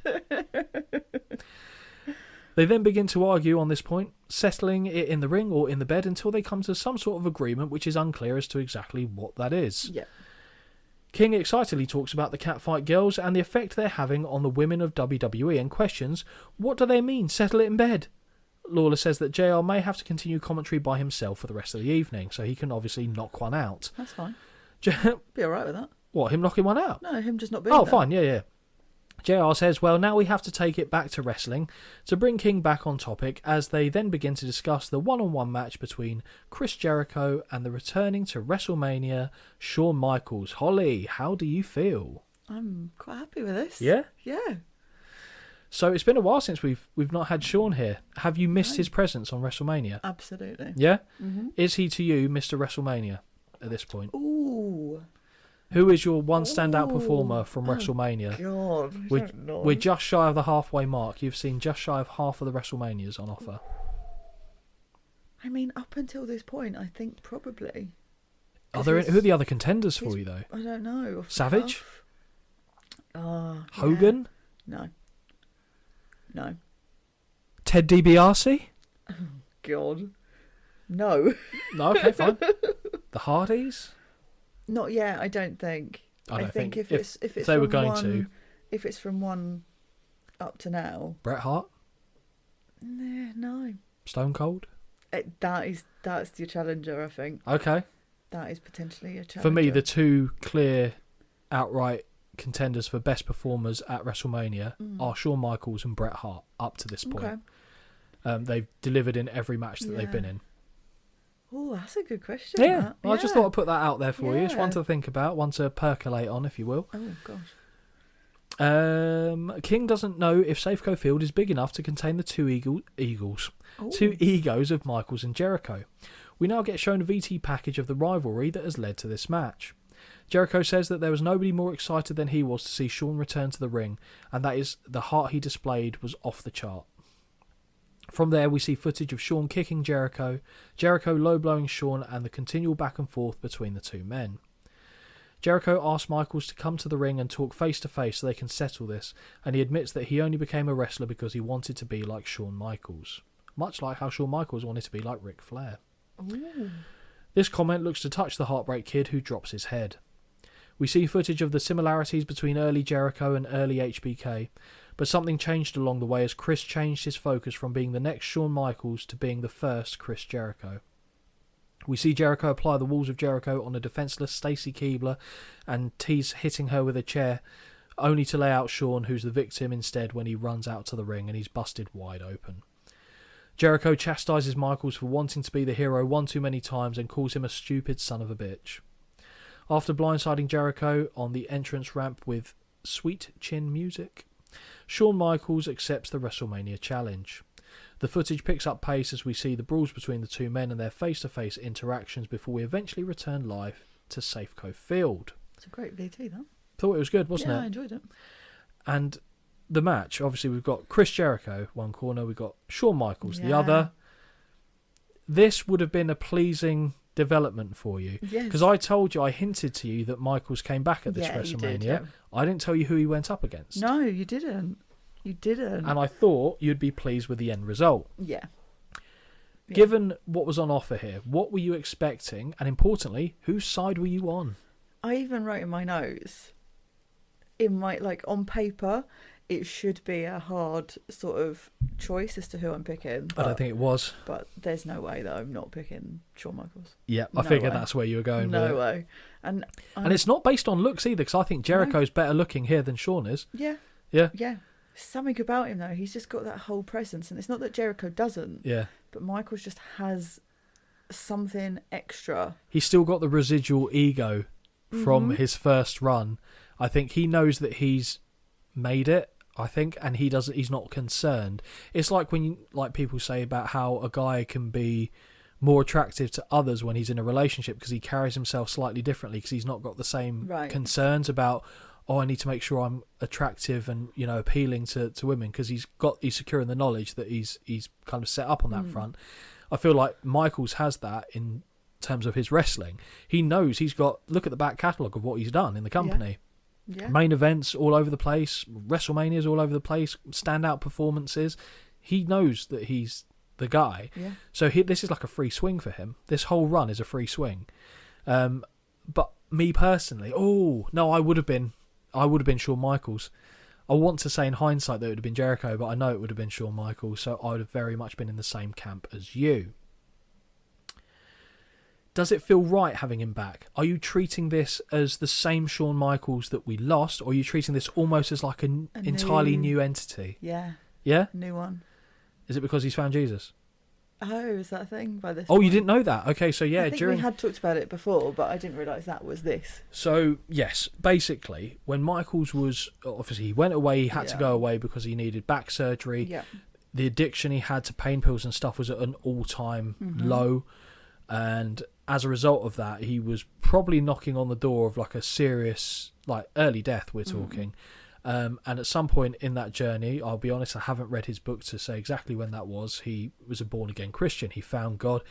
They then begin to argue on this point, settling it in the ring or in the bed until they come to some sort of agreement, which is unclear as to exactly what that is. Yeah. King excitedly talks about the Catfight Girls and the effect they're having on the women of WWE and questions, what do they mean, settle it in bed? Lawler says that JR may have to continue commentary by himself for the rest of the evening, so he can obviously knock one out. That's fine. Be alright with that. What, him knocking one out? No, him just not being there. there. Fine, yeah. JR says, well, now we have to take it back to wrestling to bring King back on topic, as they then begin to discuss the one-on-one match between Chris Jericho and the returning to WrestleMania, Shawn Michaels. Holly, how do you feel? I'm quite happy with this. Yeah? Yeah. So it's been a while since we've not had Shawn here. Have you missed his presence on WrestleMania? Absolutely. Yeah? Mm-hmm. Is he to you Mr. WrestleMania at this point? Ooh. Who is your one standout performer from WrestleMania? God, I don't know. We're just shy of the halfway mark. You've seen just shy of half of the WrestleManias on offer. I mean, up until this point, I think probably. Who are the other contenders for you, though? I don't know. Off the Savage? cuff. Hogan? No. No. Ted DiBiase? God. No. No, okay, fine. The Hardys? Not yet, I don't think. I don't think if it's they from were going one, to. If it's from one up to now. Bret Hart? No. Stone Cold? That's your challenger, I think. Okay. That is potentially a challenger. For me, the two clear, outright contenders for best performers at WrestleMania are Shawn Michaels and Bret Hart up to this point. Okay. They've delivered in every match that they've been in. Oh, that's a good question. Yeah, I just thought I'd put that out there for you. It's one Yeah. to think about, one to percolate on, if you will. Oh, gosh. King doesn't know if Safeco Field is big enough to contain the two egos of Michaels and Jericho. We now get shown a VT package of the rivalry that has led to this match. Jericho says that there was nobody more excited than he was to see Shawn return to the ring, and that is the heart he displayed was off the chart. From there, we see footage of Shawn kicking Jericho, Jericho low-blowing Shawn, and the continual back and forth between the two men. Jericho asks Michaels to come to the ring and talk face-to-face so they can settle this, and he admits that he only became a wrestler because he wanted to be like Shawn Michaels, much like how Shawn Michaels wanted to be like Ric Flair. Ooh. This comment looks to touch the Heartbreak Kid, who drops his head. We see footage of the similarities between early Jericho and early HBK, but something changed along the way as Chris changed his focus from being the next Shawn Michaels to being the first Chris Jericho. We see Jericho apply the walls of Jericho on a defenseless Stacy Keibler and tease hitting her with a chair, only to lay out Shawn, who's the victim instead when he runs out to the ring and he's busted wide open. Jericho chastises Michaels for wanting to be the hero one too many times and calls him a stupid son of a bitch. After blindsiding Jericho on the entrance ramp with sweet chin music, Shawn Michaels accepts the WrestleMania challenge. The footage picks up pace as we see the brawls between the two men and their face-to-face interactions before we eventually return live to Safeco Field. It's a great VT, that. Thought it was good, wasn't it? Yeah, I enjoyed it. And the match, obviously we've got Chris Jericho, one corner, we've got Shawn Michaels, the other. This would have been a pleasing development for you. Yes. Because I told you, I hinted to you that Michaels came back at this WrestleMania. You did, yeah. I didn't tell you who he went up against. No, you didn't. You didn't. And I thought you'd be pleased with the end result. Yeah. Given what was on offer here, what were you expecting? And importantly, whose side were you on? I even wrote in my notes, on paper, it should be a hard sort of choice as to who I'm picking. I don't think it was. But there's no way that I'm not picking Shawn Michaels. Yeah, I figured that's where you were going with it. No way. And it's not based on looks either, because I think Jericho's better looking here than Shawn is. Yeah. Yeah. Yeah. Something about him, though. He's just got that whole presence. And it's not that Jericho doesn't. Yeah. But Michaels just has something extra. He's still got the residual ego from his first run. I think he knows that he's made it, and he's not concerned. It's like when people say about how a guy can be more attractive to others when he's in a relationship because he carries himself slightly differently because he's not got the same concerns about, I need to make sure I'm attractive and, appealing to women, because he's secure in the knowledge that he's kind of set up on that front. I feel like Michaels has that in terms of his wrestling. He knows look at the back catalogue of what he's done in the company. Yeah. Main events all over the place, WrestleManias all over the place, standout performances. He knows that he's the guy. Yeah. So this is like a free swing for him. This whole run is a free swing. But me personally, I would have been Shawn Michaels. I want to say in hindsight that it would have been Jericho, but I know it would have been Shawn Michaels, so I would have very much been in the same camp as you. does it feel right having him back? Are you treating this as the same Shawn Michaels that we lost, or are you treating this almost as like an entirely new entity? Yeah. Yeah? New one. Is it because he's found Jesus? Oh, is that a thing by this Oh, point? you didn't know that? Okay, so yeah. I think we had talked about it before, but I didn't realise that was this. So, yes, basically, when Michaels was... Obviously, he went away, he had to go away because he needed back surgery. Yeah. The addiction he had to pain pills and stuff was at an all-time low. And as a result of that, he was probably knocking on the door of like a serious, like early death, we're talking. And at some point in that journey, I'll be honest, I haven't read his book to say exactly when that was. He was a born-again Christian. He found God.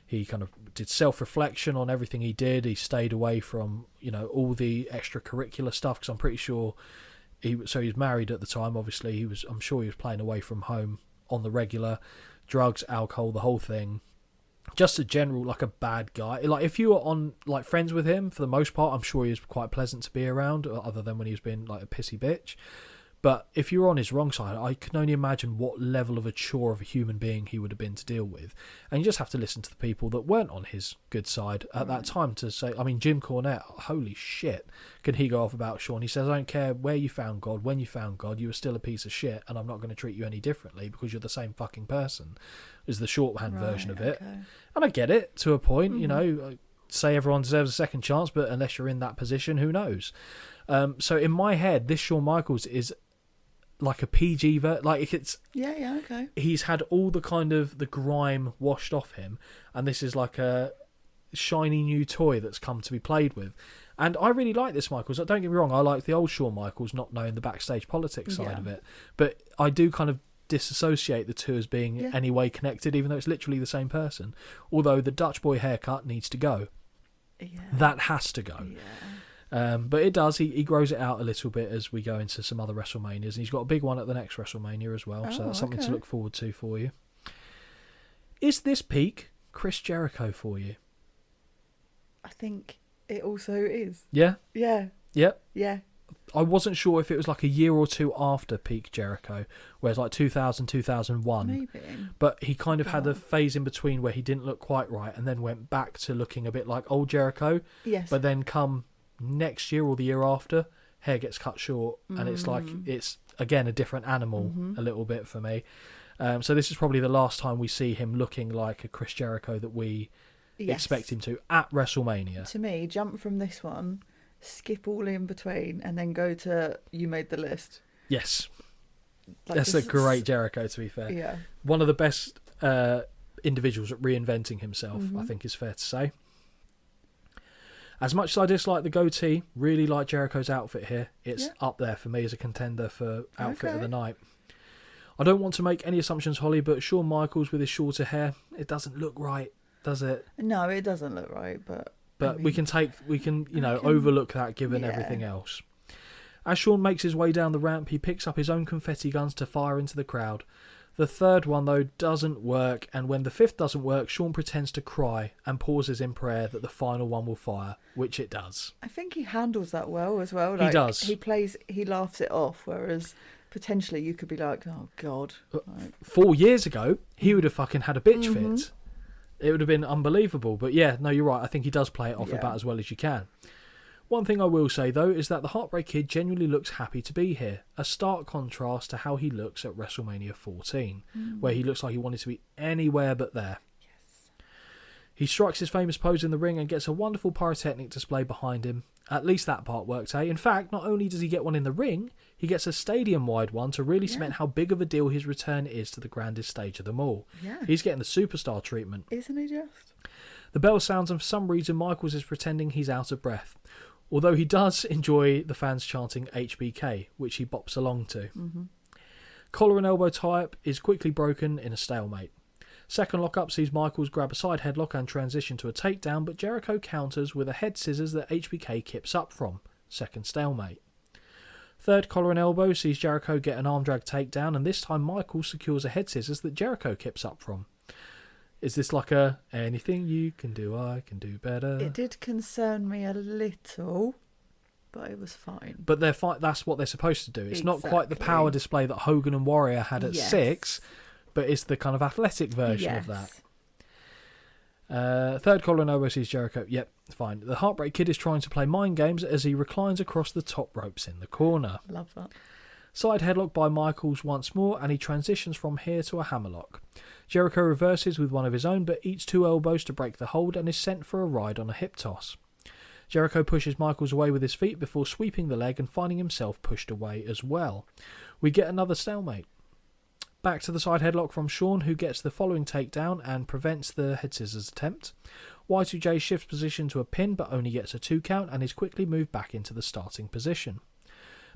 He kind of did self-reflection on everything he did. He stayed away from, all the extracurricular stuff, because I'm pretty sure he was married at the time. Obviously, I'm sure he was playing away from home on the regular, drugs, alcohol, the whole thing. Just a general, like a bad guy. Like if you were on like friends with him, for the most part, I'm sure he was quite pleasant to be around, other than when he was being like a pissy bitch. But if you were on his wrong side, I can only imagine what level of a chore of a human being he would have been to deal with. And you just have to listen to the people that weren't on his good side at that time to say, I mean, Jim Cornette, holy shit, can he go off about Shawn? He says, I don't care where you found God, when you found God, you were still a piece of shit, and I'm not going to treat you any differently because you're the same fucking person, is the shorthand version of it. Okay. And I get it to a point, say everyone deserves a second chance, but unless you're in that position, who knows? So in my head, this Shawn Michaels is like a PG like it's okay. He's had all the kind of the grime washed off him, and this is like a shiny new toy that's come to be played with. And I really like this Michaels. Don't get me wrong, I like the old Shawn Michaels, not knowing the backstage politics side of it, but I do kind of disassociate the two as being any way connected, even though it's literally the same person. Although the Dutch boy haircut needs to go. That has to go. But it does. He grows it out a little bit as we go into some other WrestleManias, and he's got a big one at the next WrestleMania as well. So that's something to look forward to for you. Is this peak Chris Jericho for you? I think it also is. Yeah? Yeah. Yep. Yeah. I wasn't sure if it was like a year or two after peak Jericho, whereas like 2000, 2001. Maybe. But he kind of had a phase in between where he didn't look quite right and then went back to looking a bit like old Jericho. Yes. But then come next year or the year after, hair gets cut short, and it's like it's again a different animal a little bit for me. So this is probably the last time we see him looking like a Chris Jericho that we expect him to at WrestleMania. To me, jump from this one, skip all in between, and then go to You Made the List. Yes. That's a great Jericho, to be fair. Yeah. One of the best individuals at reinventing himself, I think is fair to say. As much as I dislike the goatee, really like Jericho's outfit here. It's up there for me as a contender for outfit of the night. I don't want to make any assumptions, Holly, but Shawn Michaels with his shorter hair, it doesn't look right, does it? No, it doesn't look right, but I mean, we can overlook that given everything else. As Shawn makes his way down the ramp, he picks up his own confetti guns to fire into the crowd. The third one, though, doesn't work, and when the fifth doesn't work, Shawn pretends to cry and pauses in prayer that the final one will fire, which it does. I think he handles that well as well. He does. He laughs it off, whereas potentially you could be like, oh, God. 4 years ago, he would have fucking had a bitch fit. It would have been unbelievable. But yeah, no, you're right. I think he does play it off about as well as you can. One thing I will say, though, is that the Heartbreak Kid genuinely looks happy to be here. A stark contrast to how he looks at WrestleMania 14, where he looks like he wanted to be anywhere but there. Yes. He strikes his famous pose in the ring and gets a wonderful pyrotechnic display behind him. At least that part worked, eh? In fact, not only does he get one in the ring, he gets a stadium-wide one to really cement how big of a deal his return is to the grandest stage of them all. Yeah. He's getting the superstar treatment. Isn't he just? The bell sounds, and for some reason Michaels is pretending he's out of breath. Although he does enjoy the fans chanting HBK, which he bops along to. Collar and elbow tie-up is quickly broken in a stalemate. Second lock-up sees Michaels grab a side headlock and transition to a takedown, but Jericho counters with a head scissors that HBK kips up from. Second stalemate. Third collar and elbow sees Jericho get an arm drag takedown, and this time Michaels secures a head scissors that Jericho kips up from. Is this like a, anything you can do, I can do better? It did concern me a little, but it was fine. But that's what they're supposed to do. It's not quite the power display that Hogan and Warrior had at 6, but it's the kind of athletic version of that. Third collar and elbow sees Jericho. Yep, fine. The Heartbreak Kid is trying to play mind games as he reclines across the top ropes in the corner. Love that. Side headlock by Michaels once more, and he transitions from here to a hammerlock. Jericho reverses with one of his own, but eats 2 elbows to break the hold and is sent for a ride on a hip toss. Jericho pushes Michaels away with his feet before sweeping the leg and finding himself pushed away as well. We get another stalemate. Back to the side headlock from Shawn, who gets the following takedown and prevents the head scissors attempt. Y2J shifts position to a pin but only gets a 2 count and is quickly moved back into the starting position.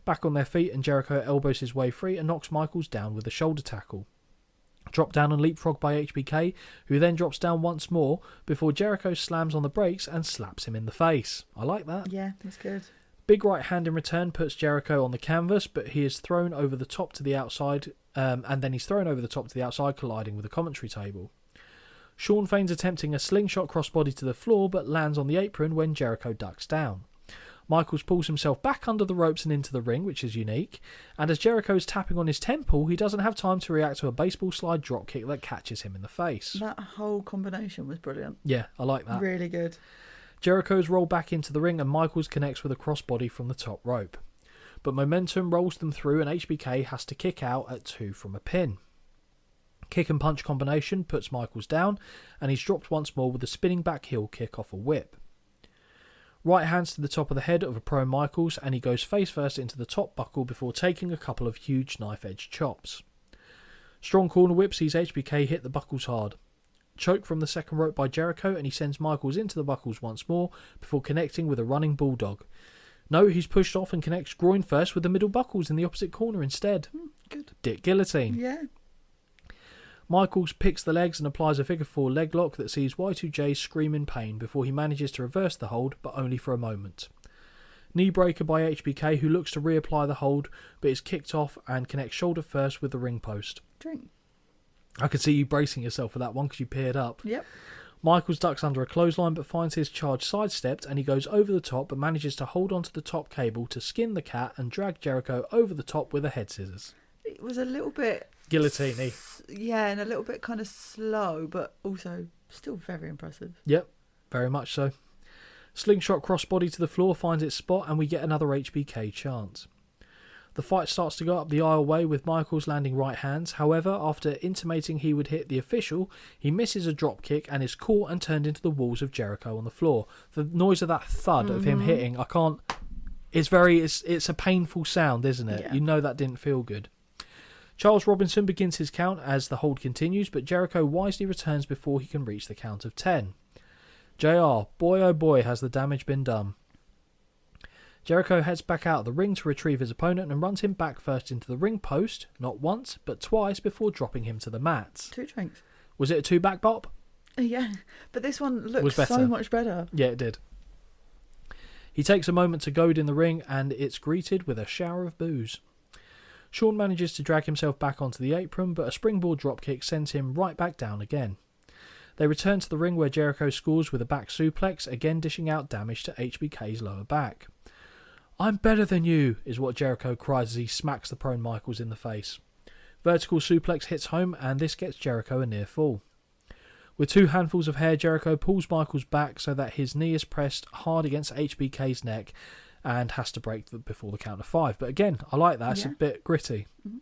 Back on their feet, and Jericho elbows his way free and knocks Michaels down with a shoulder tackle. Drop down and leapfrog by HBK, who then drops down once more before Jericho slams on the brakes and slaps him in the face. I like that. Yeah, that's good. Big right hand in return puts Jericho on the canvas, but he is thrown over the top to the outside, and then he's thrown over the top to the outside, colliding with the commentary table. Shawn feigns attempting a slingshot crossbody to the floor, but lands on the apron when Jericho ducks down. Michaels pulls himself back under the ropes and into the ring, which is unique, and as Jericho is tapping on his temple, he doesn't have time to react to a baseball slide dropkick that catches him in the face. That whole combination was brilliant. Yeah, I like that. Really good. Jericho's rolled back into the ring and Michaels connects with a crossbody from the top rope. But momentum rolls them through and HBK has to kick out at 2 from a pin. Kick and punch combination puts Michaels down and he's dropped once more with a spinning back heel kick off a whip. Right hands to the top of the head of a prone Michaels and he goes face first into the top buckle before taking a couple of huge knife edge chops. Strong corner whip sees HBK hit the buckles hard. Choke from the second rope by Jericho and he sends Michaels into the buckles once more before connecting with a running bulldog. No, he's pushed off and connects groin first with the middle buckles in the opposite corner instead. Good. Dick guillotine. Yeah. Michaels picks the legs and applies a figure 4 leg lock that sees Y2J scream in pain before he manages to reverse the hold, but only for a moment. Knee breaker by HBK, who looks to reapply the hold, but is kicked off and connects shoulder first with the ring post. Drink. I could see you bracing yourself for that one because you peered up. Yep. Michaels ducks under a clothesline but finds his charge sidestepped and he goes over the top but manages to hold onto the top cable to skin the cat and drag Jericho over the top with a head scissors. It was a little bit... Guillotine-y. Yeah, and a little bit kind of slow, but also still very impressive. Yep, very much so. Slingshot crossbody to the floor finds its spot and we get another HBK chant. The fight starts to go up the aisleway with Michaels landing right hands. However, after intimating he would hit the official, he misses a drop kick and is caught and turned into the walls of Jericho on the floor. The noise of that thud of him hitting, I can't... It's a painful sound, isn't it? Yeah. You know that didn't feel good. Charles Robinson begins his count as the hold continues, but Jericho wisely returns before he can reach the count of 10. JR, boy oh boy has the damage been done. Jericho heads back out of the ring to retrieve his opponent and runs him back first into the ring post, not once, but twice before dropping him to the mats. 2 drinks. Was it a 2 back bop? Yeah, but this one looks Was better. so much better. Yeah, it did. He takes a moment to goad in the ring and it's greeted with a shower of boos. Shawn manages to drag himself back onto the apron, but a springboard dropkick sends him right back down again. They return to the ring where Jericho scores with a back suplex, again dishing out damage to HBK's lower back. I'm better than you, is what Jericho cries as he smacks the prone Michaels in the face. Vertical suplex hits home and this gets Jericho a near fall. With 2 handfuls of hair, Jericho pulls Michaels back so that his knee is pressed hard against HBK's neck and has to break before the count of 5. But again, I like that. It's a bit gritty. Mm-hmm.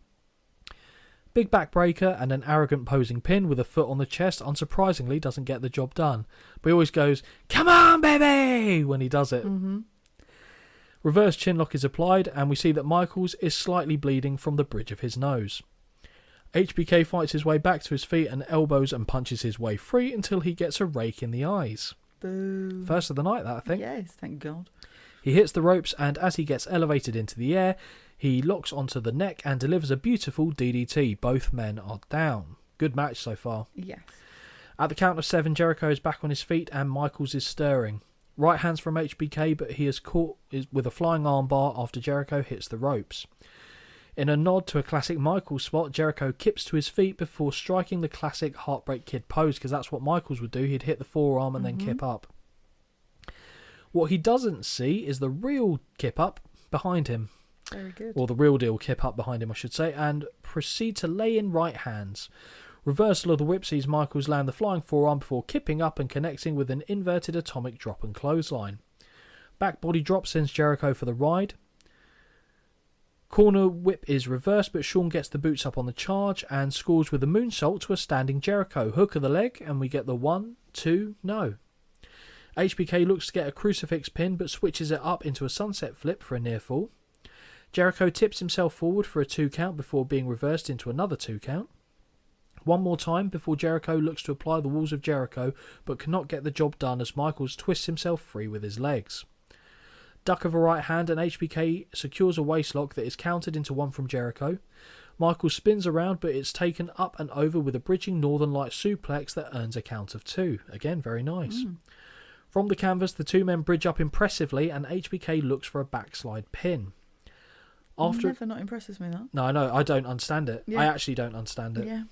Big backbreaker and an arrogant posing pin with a foot on the chest unsurprisingly doesn't get the job done. But he always goes, "Come on, baby!" when he does it. Mm-hmm. Reverse chinlock is applied and we see that Michaels is slightly bleeding from the bridge of his nose. HBK fights his way back to his feet and elbows and punches his way free until he gets a rake in the eyes. Boo. First of the night, that I think. Yes, thank God. He hits the ropes and as he gets elevated into the air, he locks onto the neck and delivers a beautiful DDT. Both men are down. Good match so far. Yes. At the count of 7, Jericho is back on his feet and Michaels is stirring. Right hands from HBK, but he is caught with a flying armbar after Jericho hits the ropes. In a nod to a classic Michaels spot, Jericho kips to his feet before striking the classic Heartbreak Kid pose, because that's what Michaels would do. He'd hit the forearm and then kip up. What he doesn't see is the real kip up behind him. Very good. Or the real deal kip up behind him, I should say, and proceed to lay in right hands. Reversal of the whip sees Michaels land the flying forearm before kipping up and connecting with an inverted atomic drop and clothesline. Back body drop sends Jericho for the ride. Corner whip is reversed, but Shawn gets the boots up on the charge and scores with a moonsault to a standing Jericho. Hook of the leg, and we get the 1, 2, no. HBK looks to get a crucifix pin, but switches it up into a sunset flip for a near fall. Jericho tips himself forward for a 2 count before being reversed into another 2 count. One more time before Jericho looks to apply the walls of Jericho, but cannot get the job done as Michaels twists himself free with his legs. Duck of a right hand, and HBK secures a waistlock that is countered into one from Jericho. Michaels spins around, but it's taken up and over with a bridging Northern Light suplex that earns a count of 2. Again, very nice. From the canvas, the two men bridge up impressively, and HBK looks for a backslide pin. Never not impresses me, that. No, I know, I don't understand it. Yeah. I actually don't understand it. Yeah.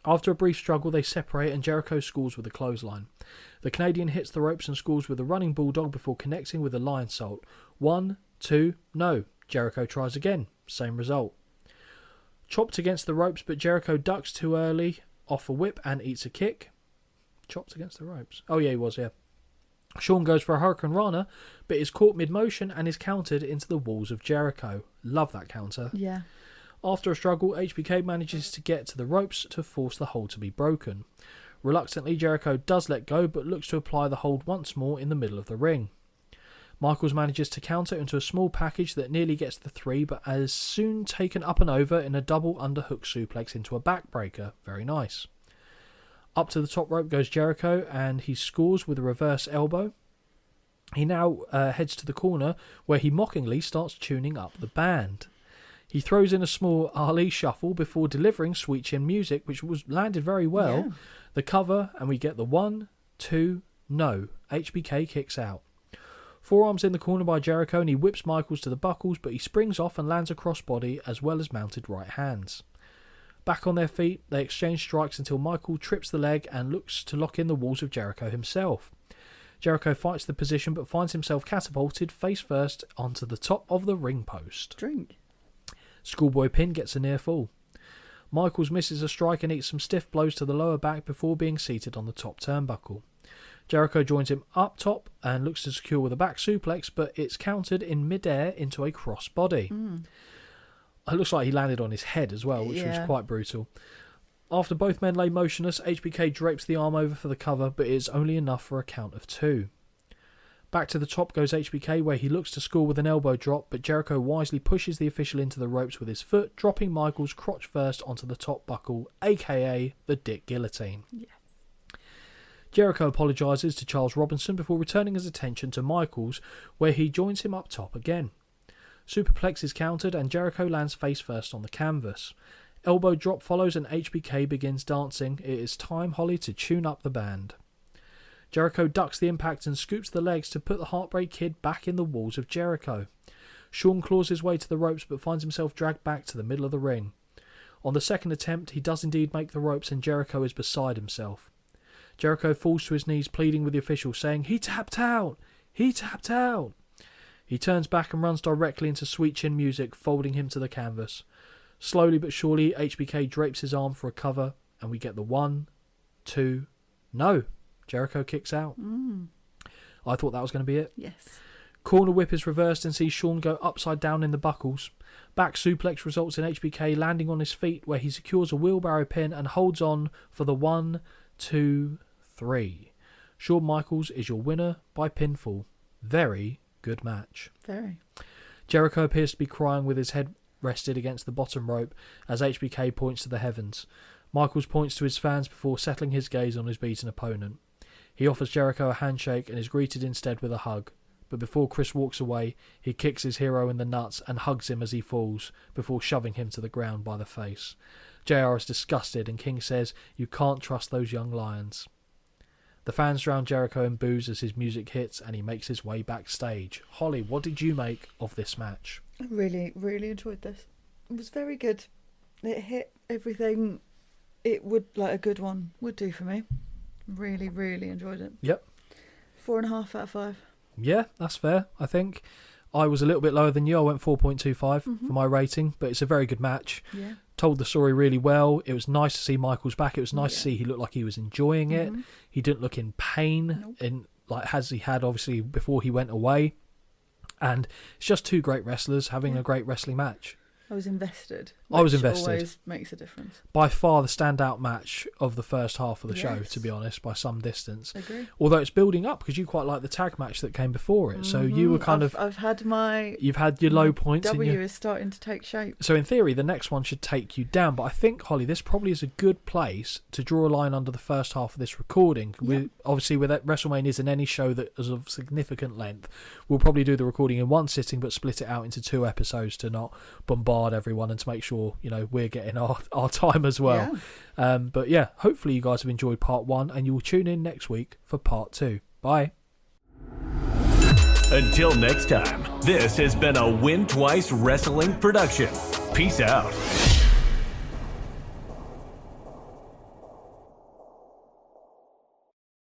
After a brief struggle, they separate and Jericho scores with a clothesline. The Canadian hits the ropes and scores with a running bulldog before connecting with a lion salt. 1, 2, no. Jericho tries again. Same result. Chopped against the ropes, but Jericho ducks too early off a whip and eats a kick. Chopped against the ropes. Oh yeah, he was, yeah. Shawn goes for a Hurricane Rana, but is caught mid-motion and is countered into the walls of Jericho. Love that counter. Yeah. After a struggle, HBK manages to get to the ropes to force the hold to be broken. Reluctantly, Jericho does let go, but looks to apply the hold once more in the middle of the ring. Michaels manages to counter into a small package that nearly gets the 3, but is soon taken up and over in a double underhook suplex into a backbreaker. Very nice. Up to the top rope goes Jericho, and he scores with a reverse elbow. He now heads to the corner, where he mockingly starts tuning up the band. He throws in a small Ali shuffle before delivering Sweet Chin Music, which was landed very well. Yeah. The cover, and we get the 1, 2, no. HBK kicks out. Forearms in the corner by Jericho, and he whips Michaels to the buckles, but he springs off and lands a crossbody as well as mounted right hands. Back on their feet, they exchange strikes until Michael trips the leg and looks to lock in the walls of Jericho himself. Jericho fights the position but finds himself catapulted face first onto the top of the ring post. Drink. Schoolboy pin gets a near fall. Michaels misses a strike and eats some stiff blows to the lower back before being seated on the top turnbuckle. Jericho joins him up top and looks to secure with a back suplex, but it's countered in midair into a crossbody. It looks like he landed on his head as well, which was quite brutal. After both men lay motionless, HBK drapes the arm over for the cover, but it is only enough for a count of 2. Back to the top goes HBK, where he looks to score with an elbow drop, but Jericho wisely pushes the official into the ropes with his foot, dropping Michaels crotch first onto the top buckle, aka the Dick Guillotine. Yes. Jericho apologises to Charles Robinson before returning his attention to Michaels, where he joins him up top again. Superplex is countered and Jericho lands face first on the canvas. Elbow drop follows and HBK begins dancing. It is time, Holly, to tune up the band. Jericho ducks the impact and scoops the legs to put the Heartbreak Kid back in the walls of Jericho. Shawn claws his way to the ropes but finds himself dragged back to the middle of the ring. On the second attempt, he does indeed make the ropes and Jericho is beside himself. Jericho falls to his knees pleading with the official, saying, "He tapped out! He tapped out!" He turns back and runs directly into Sweet Chin Music, folding him to the canvas. Slowly but surely, HBK drapes his arm for a cover, and we get the 1, 2, no. Jericho kicks out. I thought that was going to be it. Yes. Corner whip is reversed and sees Shawn go upside down in the buckles. Back suplex results in HBK landing on his feet, where he secures a wheelbarrow pin and holds on for the 1, 2, 3. Shawn Michaels is your winner by pinfall. Very good match. Very. Jericho appears to be crying with his head rested against the bottom rope as HBK points to the heavens. Michaels points to his fans before settling his gaze on his beaten opponent. He offers Jericho a handshake and is greeted instead with a hug. But before Chris walks away, he kicks his hero in the nuts and hugs him as he falls, before shoving him to the ground by the face. JR is disgusted and King says, "You can't trust those young lions." The fans drown Jericho in boos as his music hits and he makes his way backstage. Holly, what did you make of this match? I really, really enjoyed this. It was very good. It hit everything it would, like a good one would do for me. Really, really enjoyed it. Yep. 4.5 out of 5. Yeah, that's fair, I think. I was a little bit lower than you. I went 4.25 for my rating, but it's a very good match. Yeah. told the story really well. It was nice to see Michaels back. It was nice to see he looked like he was enjoying it. He didn't look in pain, as he had obviously before he went away. And it's just two great wrestlers having a great wrestling match. I was invested. Which always makes a difference. By far the standout match of the first half of the show, to be honest, by some distance. I agree. Although it's building up, because you quite like the tag match that came before it. So you were you've had your low points. W is starting to take shape. So in theory, the next one should take you down. But I think, Holly, this probably is a good place to draw a line under the first half of this recording. Obviously, with WrestleMania and any show that is of significant length, we'll probably do the recording in one sitting, but split it out into 2 episodes to not bombard everyone and to make sure we're getting our time as well. But yeah, hopefully you guys have enjoyed part 1 and you will tune in next week for part 2. Bye. Until next time, this has been a Win Twice Wrestling production. Peace out.